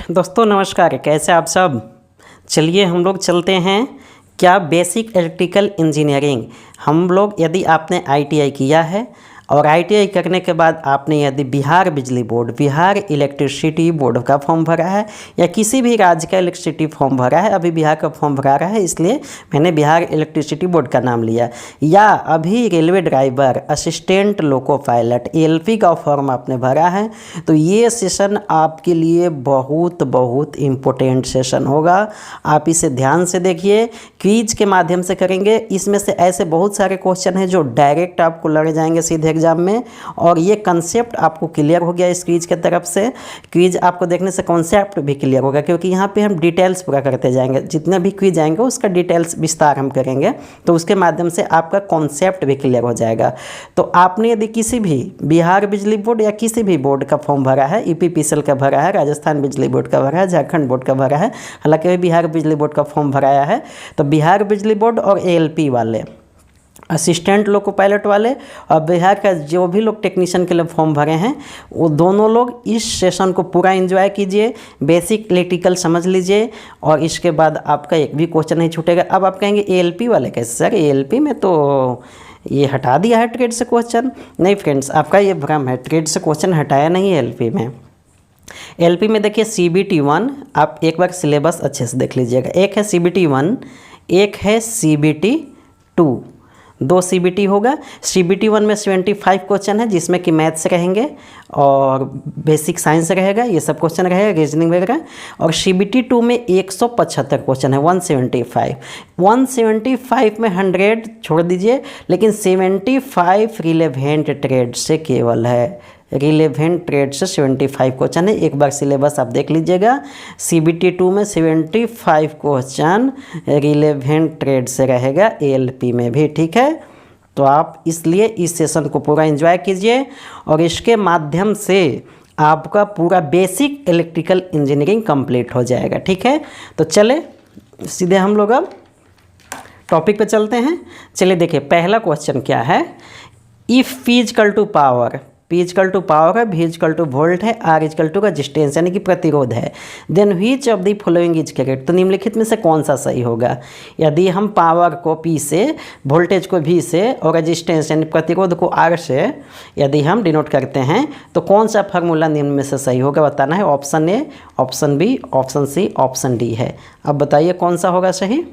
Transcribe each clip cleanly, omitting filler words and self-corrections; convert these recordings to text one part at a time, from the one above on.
दोस्तों नमस्कार, कैसे आप सब। चलिए हम लोग चलते हैं क्या बेसिक इलेक्ट्रिकल इंजीनियरिंग। हम लोग यदि आपने आईटीआई किया है और आईटीआई करने के बाद आपने यदि बिहार बिजली बोर्ड, बिहार इलेक्ट्रिसिटी बोर्ड का फॉर्म भरा है या किसी भी राज्य का इलेक्ट्रिसिटी फॉर्म भरा है, अभी बिहार का फॉर्म भरा रहा है इसलिए मैंने बिहार इलेक्ट्रिसिटी बोर्ड का नाम लिया, या अभी railway driver, assistant loco pilot ALP का फॉर्म आपने भरा है, तो ये सेशन आपके लिए बहुत बहुत इम्पोर्टेंट सेशन होगा। आप इसे ध्यान से देखिए, क्विज के माध्यम से करेंगे। इसमें से ऐसे बहुत सारे क्वेश्चन हैं जो डायरेक्ट आपको लड़ जाएंगे सीधे एग्जाम में, और ये कंसेप्ट आपको क्लियर हो गया इस क्विज के तरफ से। क्विज आपको देखने से कॉन्सेप्ट भी क्लियर होगा, क्योंकि यहाँ पे हम डिटेल्स पूरा करते जाएंगे। जितने भी क्विज आएंगे उसका डिटेल्स विस्तार हम करेंगे, तो उसके माध्यम से आपका कॉन्सेप्ट भी क्लियर हो जाएगा। तो आपने यदि किसी भी बिहार बिजली बोर्ड या किसी भी बोर्ड का फॉर्म भरा है, ईपीपीसीएल का भरा है, राजस्थान बिजली बोर्ड का भरा है, झारखंड बोर्ड का भरा है, हालांकि बिहार बिजली बोर्ड का फॉर्म भराया है, तो बिहार बिजली बोर्ड और एएलपी वाले, असिस्टेंट लोको पायलट वाले और बिहार का जो भी लोग टेक्नीशियन के लिए फॉर्म भरे हैं, वो दोनों लोग इस सेशन को पूरा एंजॉय कीजिए, बेसिक इलेक्ट्रिकल समझ लीजिए, और इसके बाद आपका एक भी क्वेश्चन नहीं छूटेगा। अब आप कहेंगे एएलपी वाले कैसे सर, एएलपी में तो ये हटा दिया है ट्रेड से क्वेश्चन। नहीं फ्रेंड्स, आपका ये भ्रम है, ट्रेड से क्वेश्चन हटाया नहीं है एएलपी में। एएलपी में देखिए CBT 1, आप एक बार सिलेबस अच्छे से देख लीजिएगा। एक है CBT 1, एक है CBT 2, 2 CBT होगा। CBT 1 में 75 क्वेश्चन है, जिसमें कि मैथ्स रहेंगे और बेसिक साइंस रहेगा, ये सब क्वेश्चन रहेगा, रीजनिंग वगैरह। और CBT 2 में 175 क्वेश्चन है, 175 में 100 छोड़ दीजिए, लेकिन 75 रिलेवेंट ट्रेड से केवल है, रिलेवेंट ट्रेड से 75 क्वेश्चन है। एक बार सिलेबस आप देख लीजिएगा, CBT 2 में 75 क्वेश्चन रिलेवेंट ट्रेड से रहेगा, एएलपी में भी, ठीक है। तो आप इसलिए इस सेशन को पूरा एंजॉय कीजिए, और इसके माध्यम से आपका पूरा बेसिक इलेक्ट्रिकल इंजीनियरिंग कंप्लीट हो जाएगा, ठीक है। तो चले सीधे हम लोग अब टॉपिक पे चलते हैं। चलिए देखिए, पहला क्वेश्चन क्या है। If P equal to power, P equal to power है, V इक्वल टू वोल्ट है, R इक्वल टू रेजिस्टेंस यानी कि प्रतिरोध है, then which of the following is correct. तो निम्नलिखित में से कौन सा सही होगा। यदि हम पावर को P से, वोल्टेज को V से और रेजिस्टेंस यानी प्रतिरोध को R से यदि हम डिनोट करते हैं, तो कौन सा फार्मूला निम्न में से सही होगा बताना है। Option A, option B, option C, option D है। अब बताइए कौन सा होगा सही।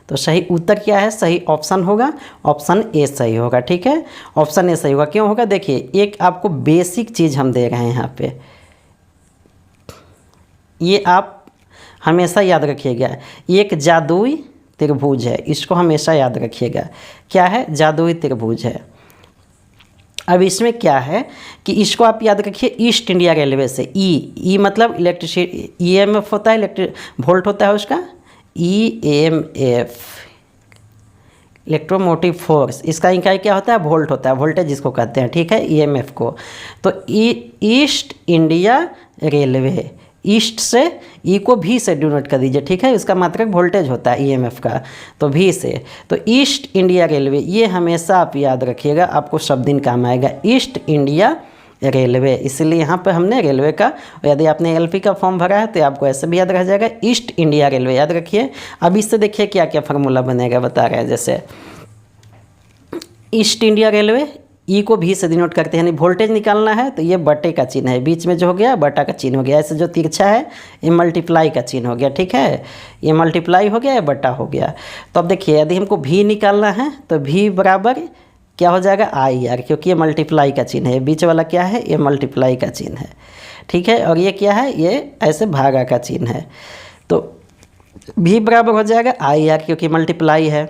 तो सही उत्तर क्या है, सही ऑप्शन होगा, ऑप्शन ए सही होगा, ठीक है। ऑप्शन ए सही होगा, क्यों होगा देखिए, एक आपको बेसिक चीज़ हम दे रहे हैं यहाँ पे, ये आप हमेशा याद रखिएगा। एक जादुई त्रिभुज है, इसको हमेशा याद रखिएगा। क्या है, जादुई त्रिभुज है। अब इसमें क्या है कि इसको आप याद रखिए, ईस्ट इंडिया रेलवे से, ई मतलब इलेक्ट्रिसिटी, EMF होता है, इलेक्ट्रिक वोल्ट होता है उसका, EMF इलेक्ट्रोमोटिव फोर्स, इसका इकाई क्या होता है, वोल्ट होता है, वोल्टेज जिसको कहते हैं, ठीक है, EMF को। तो ईस्ट इंडिया रेलवे, ईस्ट से ई को भी से डिनोट कर दीजिए, ठीक है, इसका मात्रक वोल्टेज होता है EMF का, तो भी से, तो ईस्ट इंडिया रेलवे, ये हमेशा आप याद रखिएगा, आपको सब दिन काम आएगा, ईस्ट इंडिया रेलवे। इसलिए यहाँ पे हमने रेलवे का, यदि आपने एएलपी का फॉर्म भरा है तो आपको ऐसे भी याद रह जाएगा, ईस्ट इंडिया रेलवे याद रखिए। अब इससे देखिए क्या क्या फार्मूला बनेगा, बता रहे हैं। जैसे ईस्ट इंडिया रेलवे, ई को भी से डिनोट करते हैं, यानी वोल्टेज निकालना है तो ये बटे का चिन्ह है, बीच में जो हो गया बटा का चिन्ह हो गया, ऐसे जो तिरछा है ये मल्टीप्लाई का चिन्ह हो गया, ठीक है, ये मल्टीप्लाई हो गया, ये बटा हो गया। तो अब देखिए, यदि हमको भी निकालना है तो भी बराबर क्या हो जाएगा, IR, क्योंकि ये मल्टीप्लाई का चिन्ह है, बीच वाला क्या है, ये मल्टीप्लाई का चिन्ह है, ठीक है, और ये क्या है, ये ऐसे भागा का चिन्ह है, तो भी बराबर हो जाएगा IR, क्योंकि मल्टीप्लाई है।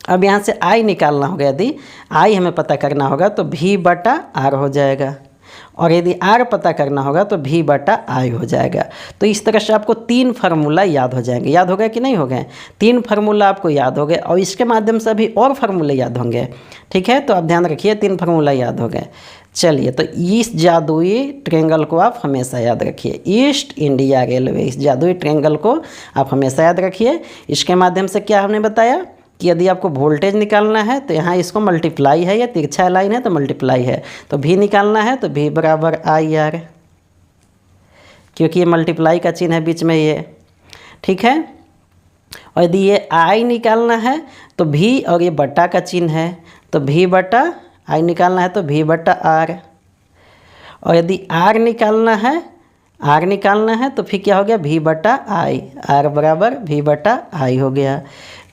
अब यहाँ से I निकालना होगा, यदि I हमें पता करना होगा तो V बटा R हो जाएगा, और यदि R पता करना होगा तो V बटा I हो जाएगा। तो इस तरह से आपको 3 फार्मूला याद हो जाएंगे। याद हो गए कि नहीं हो गए, 3 फार्मूला आपको याद हो गए, और इसके माध्यम से अभी और फार्मूले याद होंगे, ठीक है। तो आप ध्यान रखिए, 3 फार्मूला याद हो गए। चलिए, तो इस जादुई ट्रायंगल को आप हमेशा याद रखिए, ईस्ट इंडिया रेलवे, इस जादुई ट्रायंगल को आप हमेशा याद रखिए। इसके माध्यम से क्या हमने बताया कि यदि आपको वोल्टेज निकालना है तो यहाँ इसको मल्टीप्लाई है, या तिरछा लाइन है तो मल्टीप्लाई है, तो भी निकालना है तो भी बराबर IR, क्योंकि ये मल्टीप्लाई का चिन्ह है बीच में ये, ठीक है। और यदि ये आई निकालना है तो भी और ये बटा का चिन्ह है, तो भी बटा आई निकालना है तो भी बटा आर। और यदि आर निकालना है तो फिर क्या हो गया, भी बटा आई, आर बराबर भी बटा आई हो गया।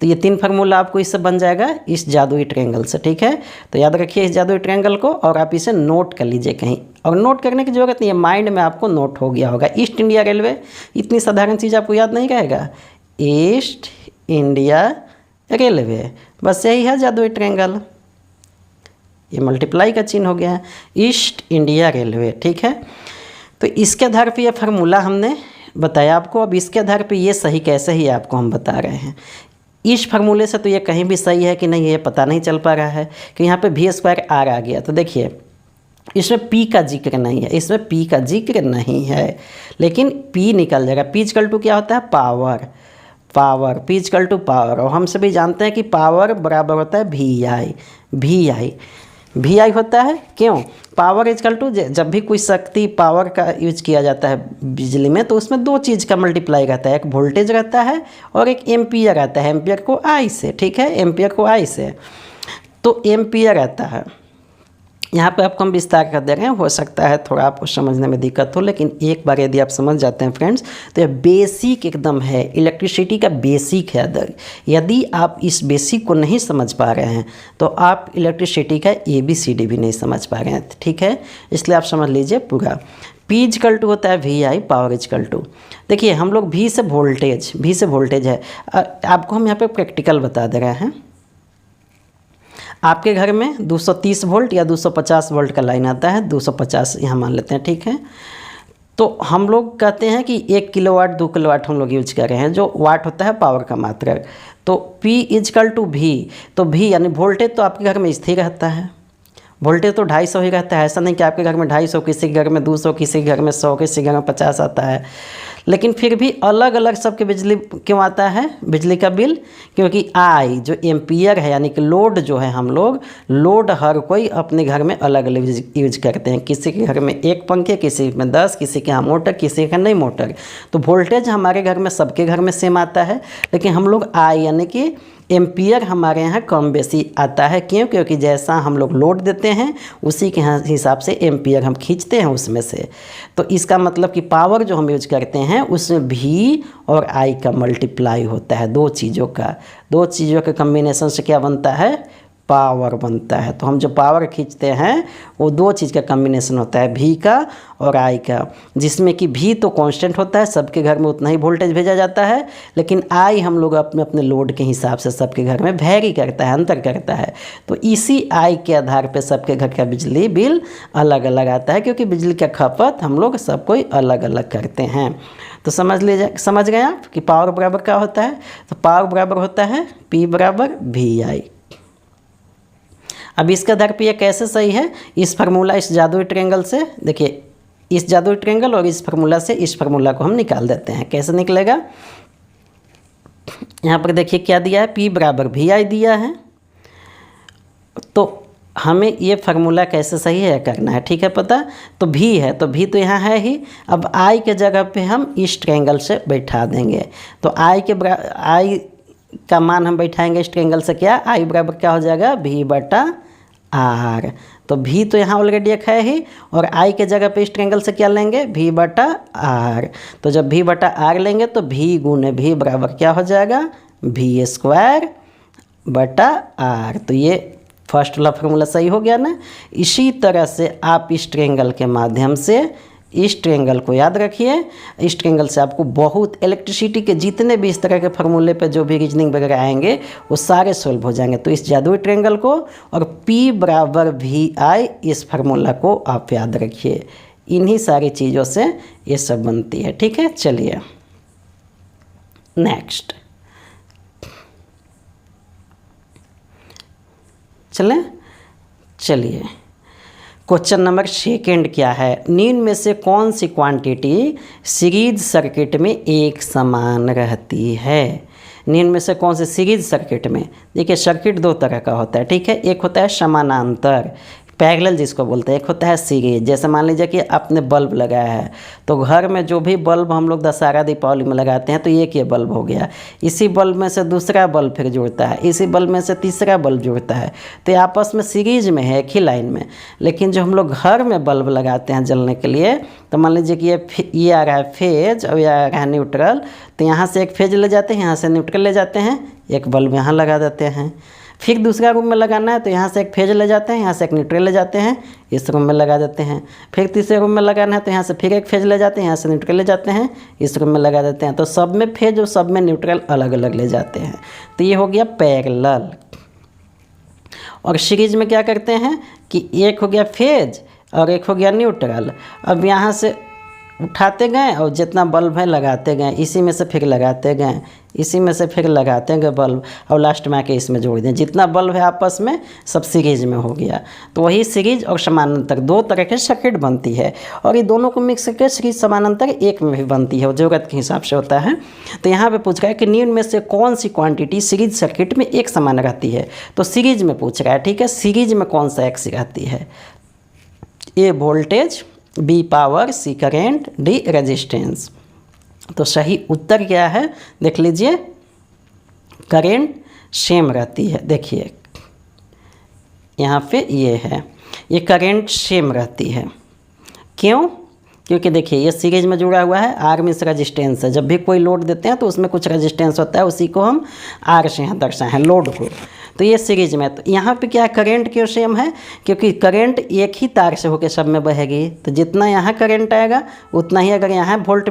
तो ये 3 फार्मूला आपको इससे बन जाएगा इस जादुई ट्रायंगल से, ठीक है। तो याद रखिए इस जादुई ट्रायंगल को और आप इसे नोट कर लीजिए कहीं, और नोट करने की ज़रूरत नहीं है, माइंड में आपको नोट हो गया होगा। ईस्ट इंडिया रेलवे, इतनी साधारण चीज़ आपको याद नहीं रहेगा, ईस्ट इंडिया रेलवे, बस यही है जादुई ट्रायंगल। ये मल्टीप्लाई का चिन्ह हो गया, ईस्ट इंडिया रेलवे, ठीक है। तो इसके आधार पर यह फार्मूला हमने बताया आपको। अब इसके आधार पर ये सही कैसे ही आपको हम बता रहे हैं। इस फार्मूले से तो ये कहीं भी सही है कि नहीं ये पता नहीं चल पा रहा है कि यहाँ पे भी स्क्वायर आर आ गया। तो देखिए इसमें पी का जिक्र नहीं है, इसमें पी का जिक्र नहीं है, लेकिन पी निकल जाएगा। पी इक्वल टू क्या होता है, power, power, P equal to power. और हम सभी जानते हैं कि पावर बराबर होता है V I, V I, V I होता है। क्यों, पावर इक्वल टू, जब भी कोई शक्ति पावर का यूज किया जाता है बिजली में तो उसमें 2 चीज़ का मल्टीप्लाई रहता है, एक वोल्टेज रहता है और एक एम्पियर रहता है। एम्पियर को आई से, ठीक है, एम्पियर को आई से, तो एम्पियर रहता है। यहाँ पे आपको हम विस्तार कर दे रहे हैं, हो सकता है थोड़ा आपको समझने में दिक्कत हो, लेकिन एक बार यदि आप समझ जाते हैं फ्रेंड्स तो ये बेसिक एकदम है, इलेक्ट्रिसिटी का बेसिक है। यदि आप इस बेसिक को नहीं समझ पा रहे हैं तो आप इलेक्ट्रिसिटी का ABCD भी नहीं समझ पा रहे हैं, ठीक है। इसलिए आप समझ लीजिए पूरा। P इक्वल टू होता है V I, power equal to, देखिए हम लोग V से वोल्टेज है। आपको हम यहाँ पे प्रैक्टिकल बता दे रहे हैं। आपके घर में 230 वोल्ट या 250 वोल्ट का लाइन आता है, 250 यहाँ मान लेते हैं, ठीक है। तो हम लोग कहते हैं कि 1 किलोवाट 2 किलोवाट हम लोग यूज कर रहे हैं, जो वाट होता है पावर का मात्रक। तो P इक्वल टू V, तो V यानी वोल्टेज तो आपके घर में स्थिर रहता है, वोल्टेज तो 250 ही रहता है। ऐसा नहीं कि आपके घर में 250, किसी के घर में 200, किसी के घर में 100, किसी के घर में 50 आता है। लेकिन फिर भी अलग अलग सबके बिजली क्यों आता है, बिजली का बिल, क्योंकि आई जो एम्पियर है यानी कि लोड जो है, हम लोग लोड हर कोई अपने घर में अलग अलग यूज करते हैं। किसी के घर में 1 पंखे, किसी में 10, किसी के यहाँ मोटर, किसी का नहीं मोटर। तो वोल्टेज हमारे घर में सबके घर में सेम आता है, लेकिन हम लोग आई यानी कि एम्पियर हमारे यहाँ कम बेसी आता है। क्यों, क्योंकि जैसा हम लोग लोड देते हैं उसी के हिसाब से एम्पियर हम खींचते हैं उसमें से। तो इसका मतलब कि पावर जो हम यूज करते हैं उसमें V और I का मल्टीप्लाई होता है, 2 चीज़ों के कम्बिनेशन से क्या बनता है, पावर बनता है। तो हम जो पावर खींचते हैं वो 2 चीज़ का कम्बिनेशन होता है, V का और I का, जिसमें कि V तो कांस्टेंट होता है, सबके घर में उतना ही वोल्टेज भेजा जाता है, लेकिन I हम लोग अपने लोड के हिसाब से सबके घर में वेरी करता है, अंतर करता है। तो इसी I के आधार पे सबके घर का बिजली बिल अलग अलग आता है, क्योंकि बिजली का खपत हम लोग सब कोई अलग अलग करते हैं। तो समझ गए आप कि पावर बराबर क्या होता है। तो पावर बराबर होता है P बराबर VI। अब इसके आधार पे ये कैसे सही है, इस फार्मूला, इस जादुई ट्रायंगल से, देखिए इस जादुई ट्रायंगल और इस फार्मूला से इस फार्मूला को हम निकाल देते हैं। कैसे निकलेगा, यहाँ पर देखिए क्या दिया है, P बराबर VI दिया है। तो हमें ये फार्मूला कैसे सही है करना है, ठीक है पता। तो V है, तो V तो यहाँ है ही। अब I के जगह पे हम इस ट्रायंगल से बैठा देंगे। तो I का मान हम बैठाएंगे इस ट्रायंगल से, क्या I बराबर क्या हो जाएगा, V बटा R। तो V तो यहाँ ऑलरेडी एक है ही, और I के जगह पे इस ट्रायंगल से क्या लेंगे, V बटा R। तो जब V बटा R लेंगे तो V गुने V बराबर क्या हो जाएगा, V स्क्वायर बटा R। तो ये फर्स्ट वाला फार्मूला सही हो गया ना। इसी तरह से आप इस ट्रायंगल के माध्यम से इस ट्रायंगल को याद रखिए। इस ट्रायंगल से आपको बहुत इलेक्ट्रिसिटी के जितने भी इस तरह के फार्मूले पे जो भी रीजनिंग वगैरह आएंगे वो सारे सोल्व हो जाएंगे। तो इस जादुई ट्रायंगल को और P बराबर VI इस फार्मूला को आप याद रखिए। इन्हीं सारी चीज़ों से ये सब बनती है, ठीक है। चलिए नेक्स्ट चलिए क्वेश्चन नंबर 2 क्या है, निम्न में से कौन सी क्वांटिटी सीरीज सर्किट में एक समान रहती है। निम्न में से कौन से सीरीज सर्किट में, देखिए सर्किट 2 तरह का होता है, ठीक है। एक होता है समानांतर, पैरेलल जिसको बोलते हैं, एक होता है सीरीज। जैसे मान लीजिए कि आपने बल्ब लगाया है, तो घर में जो भी बल्ब हम लोग दशहरा दीपावली में लगाते हैं, तो एक ये बल्ब हो गया, इसी बल्ब में से दूसरा बल्ब फिर जुड़ता है, इसी बल्ब में से तीसरा बल्ब जुड़ता है, तो ये आपस में सीरीज में है, एक ही लाइन में। लेकिन जो हम लोग घर में बल्ब लगाते हैं जलने के लिए, तो मान लीजिए कि ये आ रहा है फेज और ये आ रहा है न्यूट्रल, तो यहाँ से एक फेज ले जाते हैं, यहाँ से न्यूट्रल ले जाते हैं, एक बल्ब यहाँ लगा देते हैं। फिर दूसरा रूम में लगाना है तो यहाँ से एक फेज ले जाते हैं, यहाँ से एक न्यूट्रल ले जाते हैं, इस रूम में लगा देते हैं। फिर तीसरे रूम में लगाना है तो यहाँ से फिर एक फेज ले जाते हैं, यहाँ से न्यूट्रल ले जाते हैं, इस रूम में लगा देते हैं। तो सब में फेज और सब में न्यूट्रल अलग अलग ले जाते हैं। तो ये हो गया पैरेलल। और सीरीज में क्या करते हैं कि एक हो गया फेज और एक हो गया न्यूट्रल। अब यहाँ से उठाते गए और जितना बल्ब है लगाते गए, इसी में से फिर लगाते गए, इसी में से फिर लगाते गए बल्ब, और लास्ट में आके इसमें जोड़ दें। जितना बल्ब है आपस में सब सीरीज में हो गया। तो वही सीरीज और समानांतर दो तरह के सर्किट बनती है, और ये दोनों को मिक्स करके सीरीज समानांतर एक में भी बनती है, और ज़रूरत के हिसाब से होता है। तो यहाँ पे पूछ रहा है कि निम्न में से कौन सी क्वांटिटी सीरीज सर्किट में एक समान रहती है। तो सीरीज में पूछ रहा है, ठीक है। सीरीज में कौन सा एक सी रहती है? ए वोल्टेज, बी पावर, सी करेंट, डी रेजिस्टेंस। तो सही उत्तर क्या है देख लीजिए, करेंट सेम रहती है। देखिए यहाँ पे ये है, ये करेंट सेम रहती है। क्यों? क्योंकि देखिए ये सीरीज में जुड़ा हुआ है, आर मीन्स रेजिस्टेंस है। जब भी कोई लोड देते हैं तो उसमें कुछ रेजिस्टेंस होता है, उसी को हम आर से यहाँ दर्शाए हैं, लोड को। तो ये सीरीज में, तो यहाँ पे क्या है, करंट क्यों सेम है? क्योंकि करंट एक ही तार से होकर सब में बहेगी। तो जितना यहाँ करंट आएगा उतना ही, अगर यहाँ वोल्ट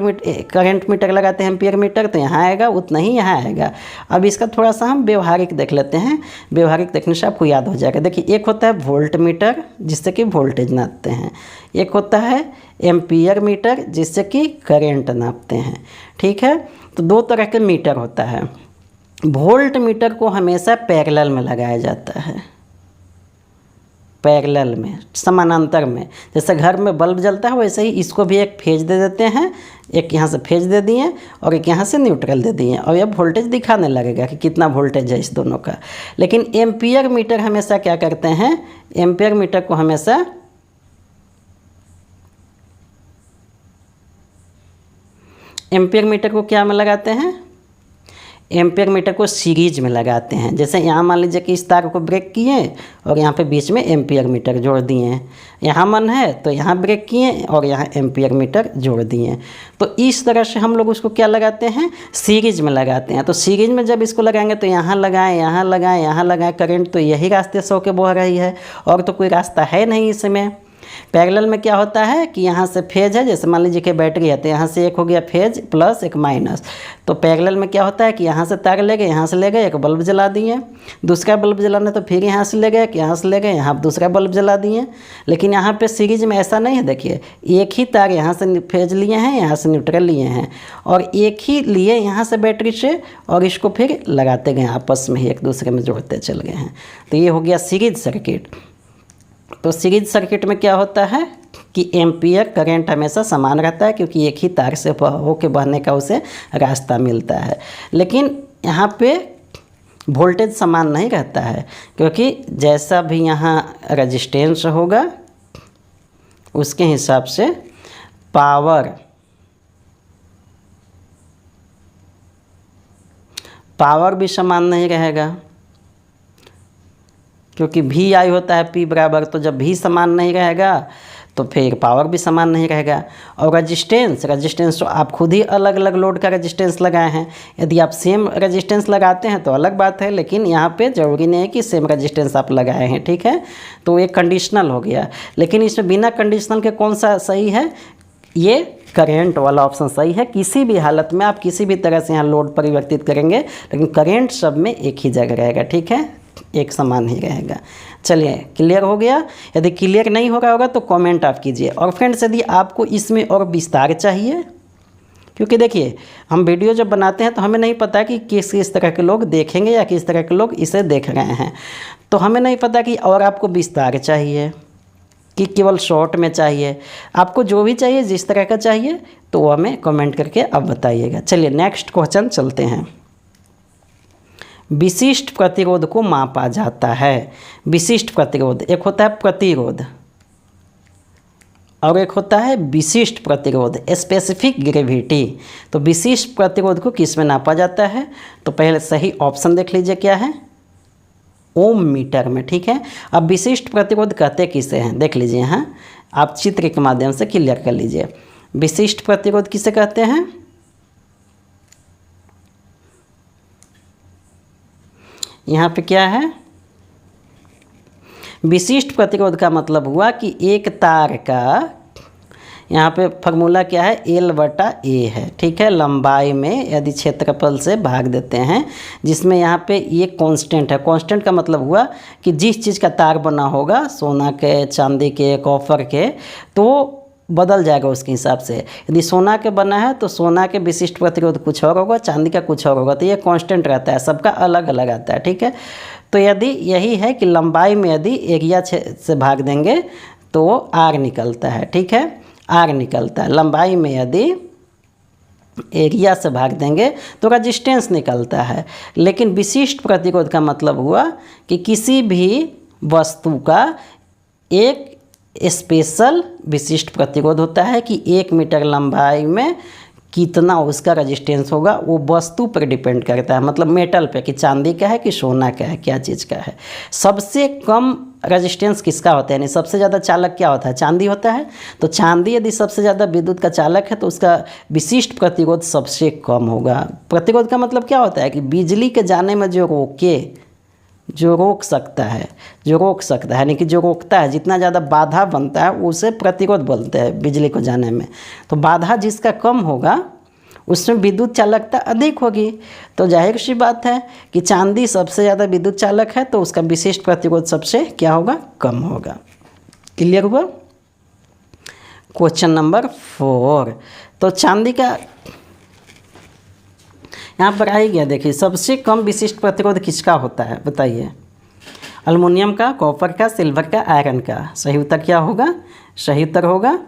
करंट मीटर लगाते हैं, एम्पियर मीटर, तो यहाँ आएगा उतना ही यहाँ आएगा। अब इसका थोड़ा सा हम व्यवहारिक देख लेते हैं, व्यवहारिक देखने से आपको याद हो जाएगा। देखिए एक होता है वोल्ट मीटर जिससे कि वोल्टेज नापते हैं, एक होता है एम्पियर मीटर जिससे कि करंट नापते हैं, ठीक है। तो दो तरह के मीटर होता है। वोल्ट मीटर को हमेशा पैरेलल में लगाया जाता है, पैरेलल में, समानांतर में। जैसे घर में बल्ब जलता है वैसे ही इसको भी एक फेज दे देते हैं, एक यहाँ से फेज दे दिए और एक यहाँ से न्यूट्रल दे दिए, और यह वोल्टेज दिखाने लगेगा कि कितना वोल्टेज है इस दोनों का। लेकिन एम्पियर मीटर हमेशा क्या करते हैं, एम्पियर मीटर को हमेशा एम्पियर मीटर को क्या में लगाते हैं, एम्पियर मीटर को सीरीज में लगाते हैं। जैसे यहाँ मान लीजिए कि इस तार को ब्रेक किए और यहाँ पे बीच में एम्पियर मीटर जोड़ दिए, यहाँ मन है तो यहाँ ब्रेक किए और यहाँ एम्पियर मीटर जोड़ दिए। तो इस तरह से हम लोग उसको क्या लगाते हैं, सीरीज में लगाते हैं। तो सीरीज में जब इसको लगाएंगे तो यहाँ लगाएं, यहाँ लगाएं, यहाँ लगाएं, करंट तो यही रास्ते से होकर बह रही है, और तो कोई रास्ता है नहीं इसमें। पैरेलल में क्या होता है कि यहाँ से फेज है, जैसे मान लीजिए कि बैटरी है तो यहाँ से एक हो गया फेज प्लस एक माइनस। तो पैरेलल में क्या होता है कि यहाँ से तार ले गए, यहाँ से ले गए, एक बल्ब जला दिए, दूसरा बल्ब जलाना तो फिर यहाँ से ले गए, यहाँ से ले गए, यहाँ दूसरा बल्ब जला दिए। लेकिन यहाँ पे सीरीज में ऐसा नहीं है। देखिए एक ही तार यहाँ से फेज लिए हैं, यहाँ से न्यूट्रल लिए हैं, और एक ही लिए यहाँ से बैटरी से, और इसको फिर लगाते गए आपस में ही, एक दूसरे में जोड़ते चल गए हैं। तो ये हो गया सीरीज सर्किट। तो सीरीज सर्किट में क्या होता है कि एम्पियर करंट हमेशा समान रहता है, क्योंकि एक ही तार से होके बहने का उसे रास्ता मिलता है। लेकिन यहाँ पे वोल्टेज समान नहीं रहता है, क्योंकि जैसा भी यहाँ रेजिस्टेंस होगा उसके हिसाब से पावर भी समान नहीं रहेगा, क्योंकि भी आई होता है P बराबर। तो जब भी समान नहीं रहेगा तो फिर पावर भी समान नहीं रहेगा। और रेजिस्टेंस तो आप खुद ही अलग अलग लोड का रेजिस्टेंस लगाए हैं। यदि आप सेम रेजिस्टेंस लगाते हैं तो अलग बात है, लेकिन यहाँ पे ज़रूरी नहीं है कि सेम रेजिस्टेंस आप लगाए हैं, ठीक है। तो ये कंडीशनल हो गया। लेकिन इसमें बिना कंडीशनल के कौन सा सही है, ये करेंट वाला ऑप्शन सही है। किसी भी हालत में आप किसी भी तरह से यहाँ लोड परिवर्तित करेंगे, लेकिन करेंट सब में एक ही जगह रहेगा, ठीक है, एक समान ही रहेगा। चलिए क्लियर हो गया। यदि क्लियर नहीं हो रहा होगा तो कमेंट आप कीजिए। और फ्रेंड्स यदि आपको इसमें और विस्तार चाहिए, क्योंकि देखिए हम वीडियो जब बनाते हैं तो हमें नहीं पता कि किस तरह के लोग देखेंगे या किस तरह के लोग इसे देख रहे हैं, तो हमें नहीं पता कि और आपको विस्तार चाहिए कि केवल शॉर्ट में चाहिए। आपको जो भी चाहिए, जिस तरह का चाहिए, तो वो हमें कमेंट करके अब बताइएगा। चलिए नेक्स्ट क्वेश्चन चलते हैं। विशिष्ट प्रतिरोध को मापा जाता है। विशिष्ट प्रतिरोध, एक होता है प्रतिरोध और एक होता है विशिष्ट प्रतिरोध, स्पेसिफिक ग्रेविटी। तो विशिष्ट प्रतिरोध को किस में नापा जाता है? तो पहले सही ऑप्शन देख लीजिए क्या है, ओम मीटर में। ठीक है, अब विशिष्ट प्रतिरोध कहते किसे हैं देख लीजिए, यहाँ आप चित्र के माध्यम से क्लियर कर लीजिए। विशिष्ट प्रतिरोध किसे कहते हैं? यहाँ पे क्या है, विशिष्ट प्रतिरोध का मतलब हुआ कि एक तार का, यहाँ पे फॉर्मूला क्या है, L/A है। ठीक है, लंबाई में यदि क्षेत्रफल से भाग देते हैं, जिसमें यहाँ पे ये कांस्टेंट है। कांस्टेंट का मतलब हुआ कि जिस चीज़ का तार बना होगा, सोना के, चांदी के, कॉपर के, तो बदल जाएगा उसके हिसाब से। यदि सोना के बना है तो सोना के विशिष्ट प्रतिरोध कुछ और होगा, चांदी का कुछ और होगा। तो ये कांस्टेंट रहता है, सबका अलग अलग आता है। ठीक है, तो यदि यही है कि लंबाई में यदि एरिया से भाग देंगे तो आर निकलता है। ठीक है, आर निकलता है। लंबाई में यदि एरिया से भाग देंगे तो रेजिस्टेंस निकलता है। लेकिन विशिष्ट प्रतिरोध का मतलब हुआ कि किसी भी वस्तु का एक स्पेशल विशिष्ट प्रतिरोध होता है कि 1 मीटर लंबाई में कितना उसका रेजिस्टेंस होगा, वो वस्तु पर डिपेंड करता है। मतलब मेटल पे, कि चांदी का है कि सोना का है, क्या चीज़ का है। सबसे कम रेजिस्टेंस किसका होता है, यानी सबसे ज़्यादा चालक क्या होता है, चांदी होता है। तो चांदी यदि सबसे ज़्यादा विद्युत का चालक है तो उसका विशिष्ट प्रतिरोध सबसे कम होगा। प्रतिरोध का मतलब क्या होता है कि बिजली के जाने में जो रोक सकता है, यानी कि जो रोकता है, जितना ज़्यादा बाधा बनता है उसे प्रतिरोध बोलते हैं बिजली को जाने में। तो बाधा जिसका कम होगा उसमें विद्युत चालकता अधिक होगी। तो जाहिर सी बात है कि चांदी सबसे ज़्यादा विद्युत चालक है तो उसका विशिष्ट प्रतिरोध सबसे क्या होगा, कम होगा। क्लियर हुआ? क्वेश्चन नंबर 4, तो चांदी का यहाँ पर आई गया। देखिए, सबसे कम विशिष्ट प्रतिरोध किसका होता है बताइए? अल्युमिनियम का, कॉपर का, सिल्वर का, आयरन का। सही उत्तर क्या होगा? सही उत्तर होगा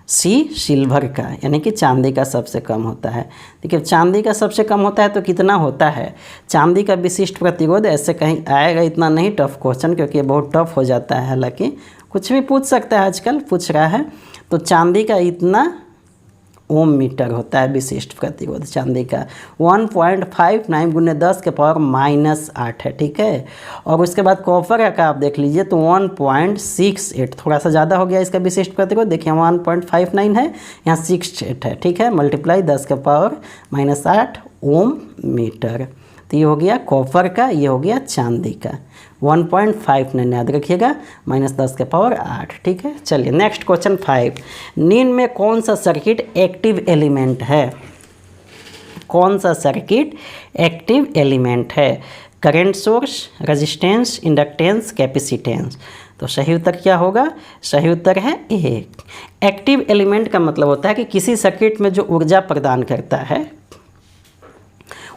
सी, सिल्वर का, यानी कि चांदी का सबसे कम होता है। देखिए, चांदी का सबसे कम होता है तो कितना होता है चांदी का विशिष्ट प्रतिरोध? ऐसे कहीं आएगा, इतना नहीं टफ क्वेश्चन, क्योंकि ये बहुत टफ हो जाता है। हालांकि कुछ भी पूछ सकता है, आजकल पूछ रहा है। तो चांदी का इतना ओम मीटर होता है विशिष्ट प्रतिरोध चांदी का। 1.59 × 10⁻⁻8 है। ठीक है, और उसके बाद कॉपर का आप देख लीजिए तो 1.68, थोड़ा सा ज़्यादा हो गया इसका विशिष्ट प्रतिरोध। देखिए 1.59 है, यहाँ 68 है। ठीक है, मल्टीप्लाई 10⁻⁻8 ओम मीटर। तो ये हो गया कॉपर का, ये हो गया चांदी का। 1.59 याद रखिएगा, -10⁸। ठीक है, चलिए नेक्स्ट क्वेश्चन 5। निम्न में कौन सा सर्किट एक्टिव एलिमेंट है? कौन सा सर्किट एक्टिव एलिमेंट है? Current source, resistance, inductance, capacitance. तो सही उत्तर क्या होगा? सही उत्तर है ए। एक्टिव एलिमेंट का मतलब होता है कि किसी सर्किट में जो ऊर्जा प्रदान करता है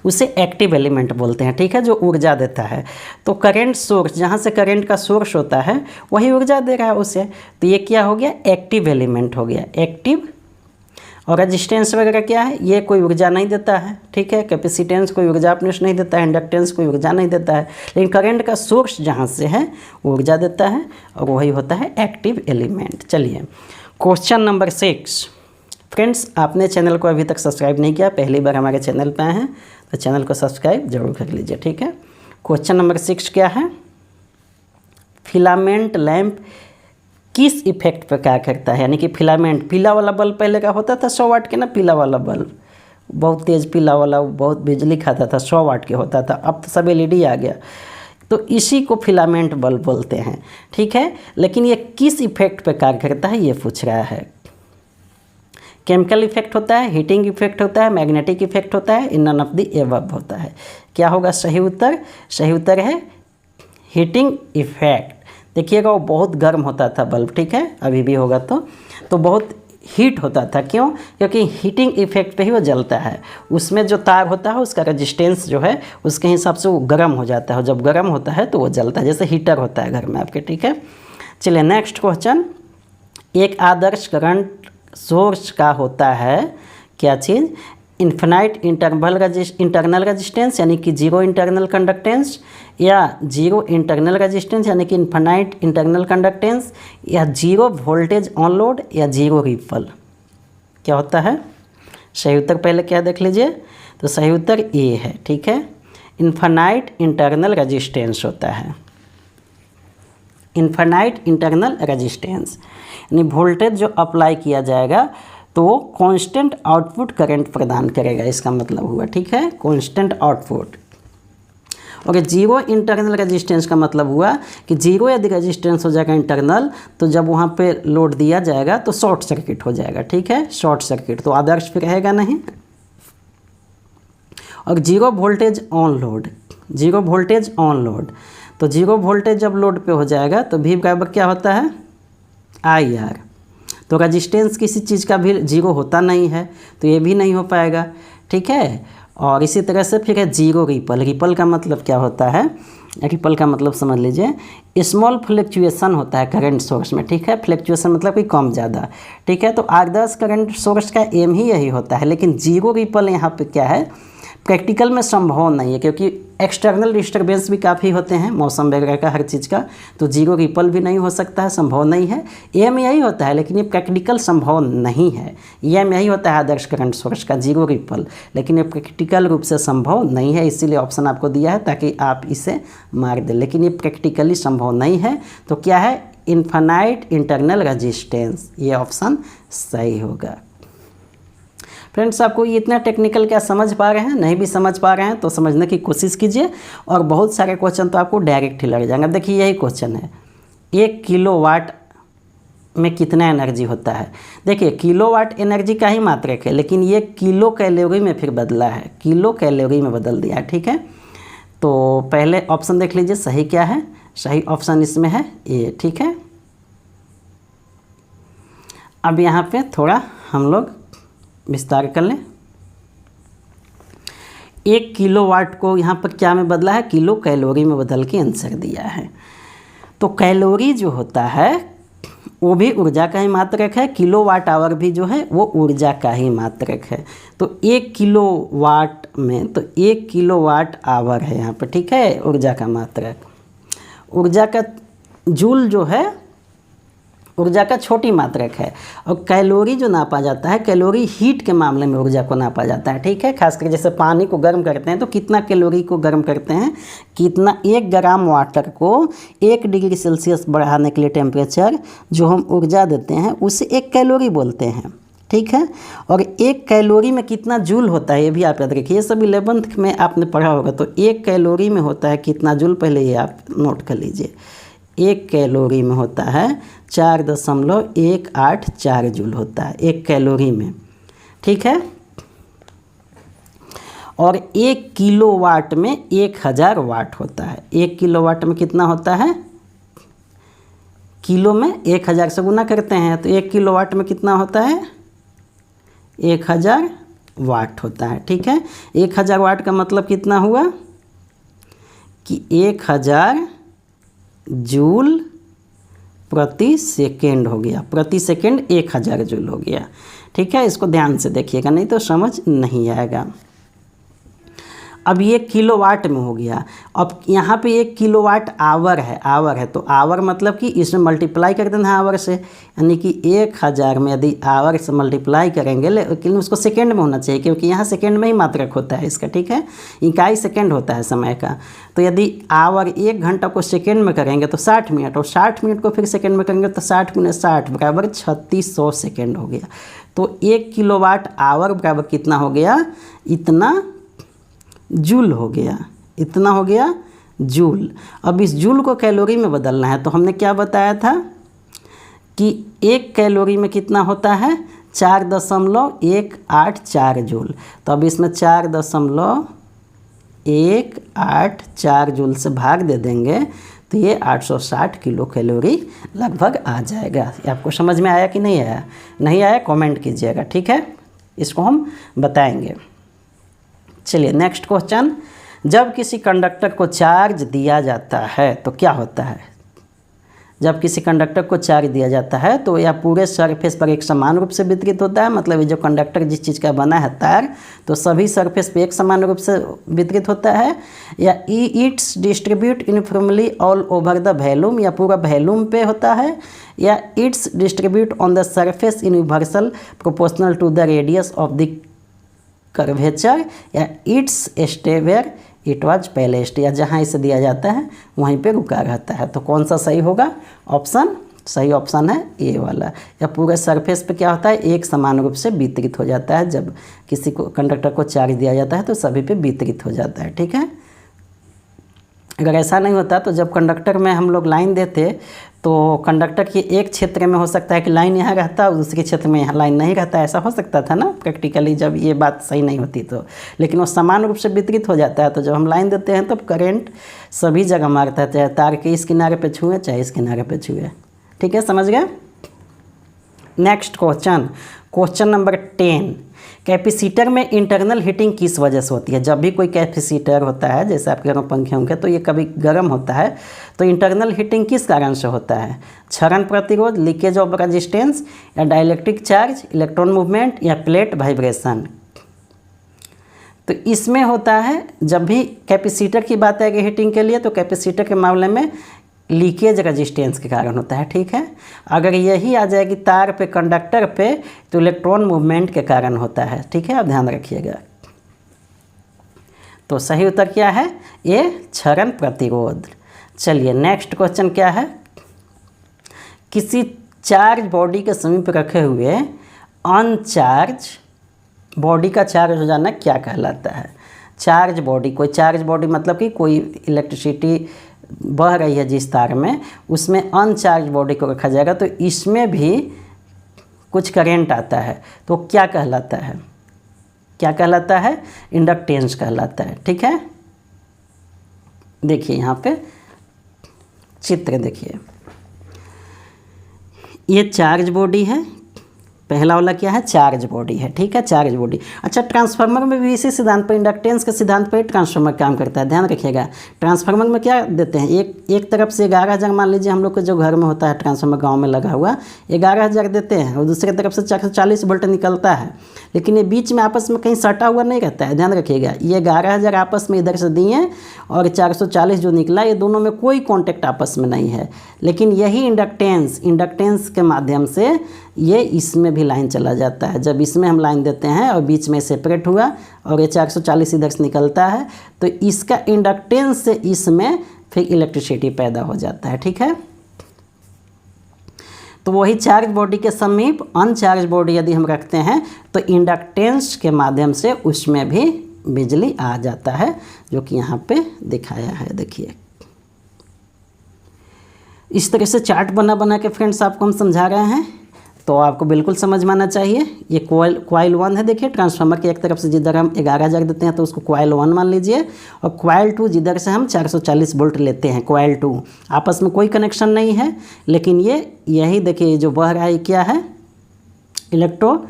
उसे एक्टिव एलिमेंट बोलते हैं। ठीक है, जो ऊर्जा देता है। तो करंट सोर्स, जहाँ से करंट का सोर्स होता है वही ऊर्जा दे रहा है उसे, तो ये क्या हो गया? एक्टिव एलिमेंट हो गया, एक्टिव। और रेजिस्टेंस वगैरह क्या है? ये कोई ऊर्जा नहीं देता है। ठीक है, कैपेसिटेंस कोई ऊर्जा अपने से नहीं देता है, इंडक्टेंस कोई ऊर्जा नहीं देता है, लेकिन करंट का सोर्स जहाँ से है ऊर्जा देता है और वही होता है एक्टिव एलिमेंट। चलिए क्वेश्चन नंबर 6। फ्रेंड्स, आपने चैनल को अभी तक सब्सक्राइब नहीं किया, पहली बार हमारे चैनल पे आए हैं तो चैनल को सब्सक्राइब जरूर कर लीजिए। ठीक है, क्वेश्चन नंबर 6 क्या है? फिलामेंट लैंप किस इफेक्ट पर क्या करता है? यानी कि फिलामेंट, पीला वाला बल्ब पहले का होता था 100 वाट के ना, पीला वाला बल्ब, बहुत तेज़ पीला वाला, बहुत बिजली खाता था, 100 वाट के होता था। अब तो सब LED आ गया, तो इसी को फिलामेंट बल्ब बोलते हैं। ठीक है, लेकिन ये किस इफेक्ट पर कार्य करता है ये पूछ रहा है। केमिकल इफेक्ट होता है, हीटिंग इफेक्ट होता है, मैग्नेटिक इफेक्ट होता है, इन नन ऑफ द एबव होता है। क्या होगा सही उत्तर? सही उत्तर है हीटिंग इफेक्ट। देखिएगा, वो बहुत गर्म होता था बल्ब। ठीक है, अभी भी होगा तो बहुत हीट होता था। क्यों? क्योंकि हीटिंग इफेक्ट पे ही वो जलता है। उसमें जो तार होता है उसका रेजिस्टेंस जो है उसके हिसाब से वो गर्म हो जाता है, जब गर्म होता है तो वो जलता है, जैसे हीटर होता है घर में आपके। ठीक है, चलिए नेक्स्ट क्वेश्चन। एक आदर्श करंट सोर्स का होता है क्या चीज़? इन्फिनाइट इंटरनल रेजिस्टेंस यानी कि जीरो इंटरनल कंडक्टेंस, या जीरो इंटरनल रेजिस्टेंस यानी कि इन्फिनाइट इंटरनल कंडक्टेंस, या जीरो वोल्टेज ऑन लोड, या जीरो रिपल। क्या होता है? सही उत्तर पहले क्या देख लीजिए, तो सही उत्तर ए है। ठीक है, इन्फिनाइट इंटरनल रेजिस्टेंस होता है। इन्फिनाइट इंटरनल रेजिस्टेंस यानी वोल्टेज जो अप्लाई किया जाएगा तो वो कांस्टेंट आउटपुट करंट प्रदान करेगा, इसका मतलब हुआ। ठीक है, कांस्टेंट आउटपुट। और जीरो इंटरनल रेजिस्टेंस का मतलब हुआ कि जीरो यदि रेजिस्टेंस हो जाएगा इंटरनल, तो जब वहाँ पे लोड दिया जाएगा तो शॉर्ट सर्किट हो जाएगा। ठीक है, शॉर्ट सर्किट तो आदर्श फिर रहेगा नहीं। और zero voltage on load, zero voltage on load, तो जीरो वोल्टेज जब लोड पे हो जाएगा तो V बराबर क्या होता है? IR। तो रेजिस्टेंस किसी चीज़ का भी जीरो होता नहीं है, तो ये भी नहीं हो पाएगा। ठीक है, और इसी तरह से फिर है जीरो रिपल। रिपल का मतलब क्या होता है? रिपल का मतलब समझ लीजिए स्मॉल फ्लक्चुएसन होता है करंट सोर्स में। ठीक है, फ्लक्चुएसन मतलब कि कम ज़्यादा। ठीक है, तो आदर्श करंट सोर्स का एम ही यही होता है, लेकिन जीरो रिपल यहाँ पे क्या है, प्रैक्टिकल में संभव नहीं है, क्योंकि एक्सटर्नल डिस्टर्बेंस भी काफ़ी होते हैं मौसम वगैरह का, हर चीज़ का, तो जीरो रिपल भी नहीं हो सकता है, संभव नहीं है। एम यही होता है, लेकिन ये प्रैक्टिकल संभव नहीं है। एम यही होता है आदर्श करंट सोर्स का, जीरो रिपल, लेकिन ये प्रैक्टिकल रूप से संभव नहीं है, इसीलिए ऑप्शन आपको दिया है ताकि आप इसे मार दें, लेकिन ये प्रैक्टिकली संभव नहीं है। तो क्या है? इन्फिनाइट इंटरनल रेजिस्टेंस, ये ऑप्शन सही होगा। फ्रेंड्स, आपको ये इतना टेक्निकल क्या समझ पा रहे हैं? नहीं भी समझ पा रहे हैं तो समझने की कोशिश कीजिए, और बहुत सारे क्वेश्चन तो आपको डायरेक्ट ही लग जाएंगे। अब देखिए यही क्वेश्चन है, 1 किलोवाट में कितना एनर्जी होता है? देखिए किलोवाट एनर्जी का ही मात्रक है, लेकिन ये किलो कैलोरी में फिर बदला है, किलो कैलोरी में बदल दिया है। ठीक है, तो पहले ऑप्शन देख लीजिए सही क्या है। सही ऑप्शन इसमें है ए। ठीक है, अब यहाँ पे थोड़ा हम लोग विस्तार कर लें। 1 किलोवाट को यहाँ पर क्या में बदला है? किलो कैलोरी में बदल के आंसर दिया है। तो कैलोरी जो होता है वो भी ऊर्जा का ही मात्रक है, किलोवाट आवर भी जो है वो ऊर्जा का ही मात्रक है। तो 1 किलोवाट में तो 1 किलोवाट आवर है यहाँ पर। ठीक है, ऊर्जा का मात्रक। ऊर्जा का जूल जो है ऊर्जा का छोटी मात्रक है, और कैलोरी जो नापा जाता है, कैलोरी हीट के मामले में ऊर्जा को नापा जाता है। ठीक है, खासकर जैसे पानी को गर्म करते हैं तो कितना कैलोरी को गर्म करते हैं, कितना 1 ग्राम वाटर को 1 डिग्री सेल्सियस बढ़ाने के लिए टेम्परेचर जो हम ऊर्जा देते हैं उसे 1 कैलोरी बोलते हैं। ठीक है, और 1 कैलोरी में कितना जूल होता है ये भी आप याद रखिए, ये सब 11th में आपने पढ़ा होगा। तो 1 कैलोरी में होता है कितना जूल, पहले ये आप नोट कर लीजिए। 1 कैलोरी में होता है 4.184 जूल होता है 1 कैलोरी में। ठीक है, और 1 किलोवाट में 1000 वाट होता है। 1 किलोवाट में कितना होता है? किलो में 1000 से गुना करते हैं, तो 1 किलोवाट में कितना होता है? 1000 वाट होता है। ठीक है, 1000 वाट का मतलब कितना हुआ कि 1000 जूल प्रति सेकेंड हो गया। प्रति सेकेंड 1000 जूल हो गया। ठीक है, इसको ध्यान से देखिएगा, नहीं तो समझ नहीं आएगा। अब ये किलोवाट में हो गया। अब यहाँ पे 1 किलोवाट आवर है, आवर है, तो आवर मतलब कि इसमें मल्टीप्लाई कर देना है आवर से, यानी कि 1000 में यदि आवर से मल्टीप्लाई करेंगे, लेकिन उसको सेकेंड में होना चाहिए, क्योंकि यहाँ सेकेंड में ही मात्रक होता है इसका। ठीक है, इकाई सेकेंड होता है समय का। तो यदि आवर 1 घंटा को सेकेंड में करेंगे तो 60 मिनट, और 60 मिनट को फिर सेकेंड में करेंगे तो 60 × 60 बराबर 3600 सेकेंड हो गया। तो 1 किलोवाट आवर बराबर कितना हो गया? इतना जूल हो गया, इतना हो गया जूल। अब इस जूल को कैलोरी में बदलना है, तो हमने क्या बताया था कि 1 कैलोरी में कितना होता है? 4.184 जूल। तो अब इसमें 4.184 जूल से भाग दे देंगे तो ये 860 किलो कैलोरी लगभग आ जाएगा। ये आपको समझ में आया कि नहीं आया? नहीं आया कमेंट कीजिएगा। ठीक है, इसको हम बताएंगे। चलिए नेक्स्ट क्वेश्चन, जब किसी कंडक्टर को चार्ज दिया जाता है तो क्या होता है? जब किसी कंडक्टर को चार्ज दिया जाता है तो यह पूरे सरफेस पर एक समान रूप से वितरित होता है, मतलब ये जो कंडक्टर जिस चीज़ का बना है तार, तो सभी सरफेस पे एक समान रूप से वितरित होता है, या it's distribute uniformly all over the volume, या पूरा वॉल्यूम पे होता है, या it's distribute on the surface universal proportional to the radius of the curvature, या it's stay where it was placed, या जहाँ इसे दिया जाता है वहीं पे रुका रहता है। तो कौन सा सही होगा? ऑप्शन सही ऑप्शन है ए वाला। या पूरे सरफेस पे क्या होता है? एक समान रूप से वितरित हो जाता है। जब किसी को कंडक्टर को चार्ज दिया जाता है तो सभी पे वितरित हो जाता है। ठीक है, अगर ऐसा नहीं होता तो जब कंडक्टर में हम लोग लाइन देते तो कंडक्टर के एक क्षेत्र में हो सकता है कि लाइन यहाँ रहता और दूसरे क्षेत्र में यहाँ लाइन नहीं रहता, ऐसा हो सकता था ना प्रैक्टिकली, जब ये बात सही नहीं होती तो। लेकिन वो समान रूप से वितरित हो जाता है, तो जब हम लाइन देते हैं तो करंट सभी जगह मारता है, चाहे तार के इस किनारे पे छुए चाहे इस किनारे पे छुए। ठीक है, समझ गए? Next question, question number 10, capacitor में इंटरनल हीटिंग किस वजह से होती है? जब भी कोई कैपेसिटर होता है, जैसे आपके घर में पंखे होंगे तो ये कभी गर्म होता है, तो इंटरनल हीटिंग किस कारण से होता है? क्षरण प्रतिरोध, लीकेज ऑफ रेजिस्टेंस, या डाइलेक्ट्रिक चार्ज, इलेक्ट्रॉन मूवमेंट, या प्लेट वाइब्रेशन। तो इसमें होता है, जब भी कैपेसिटर की बात आएगी हीटिंग के लिए, तो कैपेसिटर के मामले में लीकेज रेजिस्टेंस के कारण होता है। ठीक है, अगर यही आ जाएगी तार पे, कंडक्टर पे, तो इलेक्ट्रॉन मूवमेंट के कारण होता है। ठीक है, आप ध्यान रखिएगा। तो सही उत्तर क्या है? ये क्षरण प्रतिरोध। चलिए नेक्स्ट क्वेश्चन क्या है? किसी चार्ज बॉडी के समीप रखे हुए अनचार्ज बॉडी का चार्ज हो जाना क्या कहलाता है? चार्ज बॉडी, कोई चार्ज बॉडी मतलब कि कोई इलेक्ट्रिसिटी बह रही है जिस तार में, उसमें अनचार्ज बॉडी को रखा जाएगा तो इसमें भी कुछ करंट आता है, तो क्या कहलाता है? क्या कहलाता है? इंडक्टेंस कहलाता है। ठीक है, देखिए यहाँ पे चित्र देखिए, ये चार्ज बॉडी है, पहला वाला क्या है? चार्ज बॉडी है। ठीक है, चार्ज बॉडी। अच्छा, ट्रांसफार्मर में भी इसी सिद्धांत पर, इंडक्टेंस के सिद्धांत पर ट्रांसफार्मर काम करता है, ध्यान रखिएगा। ट्रांसफार्मर में क्या देते हैं? एक तरफ से 11,000, मान लीजिए हम लोग के जो घर में होता है ट्रांसफार्मर गांव में लगा हुआ, 11,000 देते हैं, और दूसरी तरफ से 440 वोल्ट निकलता है, लेकिन ये बीच में आपस में कहीं सटा हुआ नहीं रहता है, ध्यान रखिएगा। ये 11,000 आपस में इधर से दिए और 440 जो निकला, ये दोनों में कोई कॉन्टेक्ट आपस में नहीं है, लेकिन यही इंडक्टेंस के माध्यम से ये इसमें भी लाइन चला जाता है। जब इसमें हम लाइन देते हैं और बीच में सेपरेट हुआ और ये 440 इधर से निकलता है, तो इसका इंडक्टेंस से इसमें फिर इलेक्ट्रिसिटी पैदा हो जाता है। ठीक है, तो वही चार्ज बॉडी के समीप अनचार्ज बॉडी यदि हम रखते हैं तो इंडक्टेंस के माध्यम से उसमें भी बिजली आ जाता है, जो कि यहाँ पे दिखाया है। देखिए इस तरह से चार्ट बना के फ्रेंड्स आपको हम समझा रहे हैं, तो आपको बिल्कुल समझ में आना चाहिए। ये कॉइल 1 है, देखिए ट्रांसफार्मर के एक तरफ से जिधर हम 11,000 देते हैं तो उसको कॉइल 1 मान लीजिए, और कॉइल 2 जिधर से हम 440 वोल्ट लेते हैं, कॉइल 2। आपस में कोई कनेक्शन नहीं है, लेकिन यही देखिए जो बह रहा है क्या है? इलेक्ट्रोमैग्नेटिक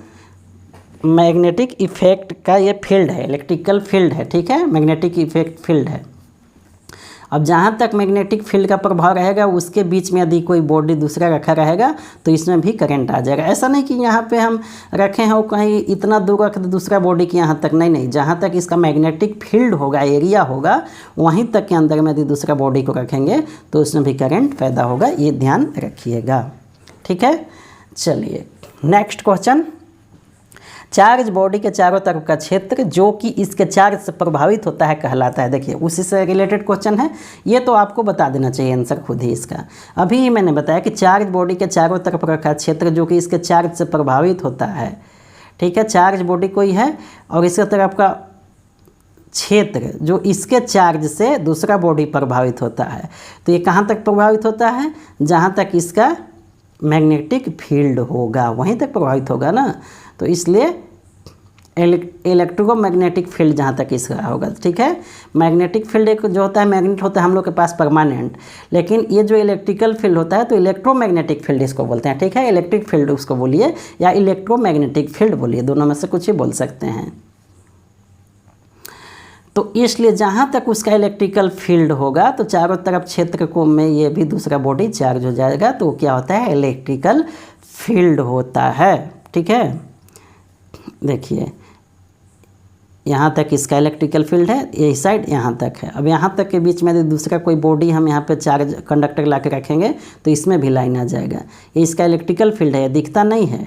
इफेक्ट का ये फील्ड है, इलेक्ट्रिकल फील्ड है। ठीक है, मैग्नेटिक इफेक्ट फील्ड है। अब जहाँ तक मैग्नेटिक फील्ड का प्रभाव रहेगा उसके बीच में यदि कोई बॉडी दूसरा रखा रहेगा तो इसमें भी करंट आ जाएगा। ऐसा नहीं कि यहाँ पे हम रखे हैं और कहीं इतना दूर रख दे दूसरा बॉडी के यहाँ तक, नहीं, जहाँ तक इसका मैग्नेटिक फील्ड होगा, एरिया होगा, वहीं तक के अंदर में यदि दूसरा बॉडी को रखेंगे तो उसमें भी करंट पैदा होगा, ये ध्यान रखिएगा। ठीक है, चलिए नेक्स्ट क्वेश्चन, चार्ज बॉडी के चारों तरफ का क्षेत्र जो कि इसके चार्ज से प्रभावित होता है कहलाता है। देखिए उसी से रिलेटेड क्वेश्चन है, ये तो आपको बता देना चाहिए आंसर खुद ही इसका। अभी ही मैंने बताया कि चार्ज बॉडी के चारों तरफ रखा क्षेत्र जो कि इसके चार्ज से प्रभावित होता है। ठीक है, चार्ज बॉडी कोई है और इसके तरफ का क्षेत्र जो इसके चार्ज से दूसरा बॉडी प्रभावित होता है, तो ये कहाँ तक प्रभावित होता है? जहाँ तक इसका मैग्नेटिक फील्ड होगा वहीं तक प्रभावित होगा ना, तो इसलिए इलेक्ट्रोमैग्नेटिक फील्ड जहाँ तक इसका होगा। ठीक है, मैग्नेटिक फील्ड एक जो होता है, मैग्नेट होता है हम लोग के पास परमानेंट, लेकिन ये जो इलेक्ट्रिकल फील्ड होता है तो इलेक्ट्रोमैग्नेटिक फील्ड इसको बोलते हैं। ठीक है, इलेक्ट्रिक फील्ड उसको बोलिए या इलेक्ट्रोमैग्नेटिक फील्ड बोलिए, दोनों में से कुछ ही बोल सकते हैं। तो इसलिए जहाँ तक उसका इलेक्ट्रिकल फील्ड होगा तो चारों तरफ क्षेत्र को में ये भी दूसरा बॉडी चार्ज हो जाएगा, तो क्या होता है, इलेक्ट्रिकल फील्ड होता है। ठीक है, देखिए यहाँ तक इसका इलेक्ट्रिकल फील्ड है, यही साइड यहाँ तक है। अब यहाँ तक के बीच में यदि दूसरा कोई बॉडी हम यहाँ पे चार्ज कंडक्टर ला के रखेंगे तो इसमें भी लाइन आ जाएगा। ये इसका इलेक्ट्रिकल फील्ड है, ये दिखता नहीं है,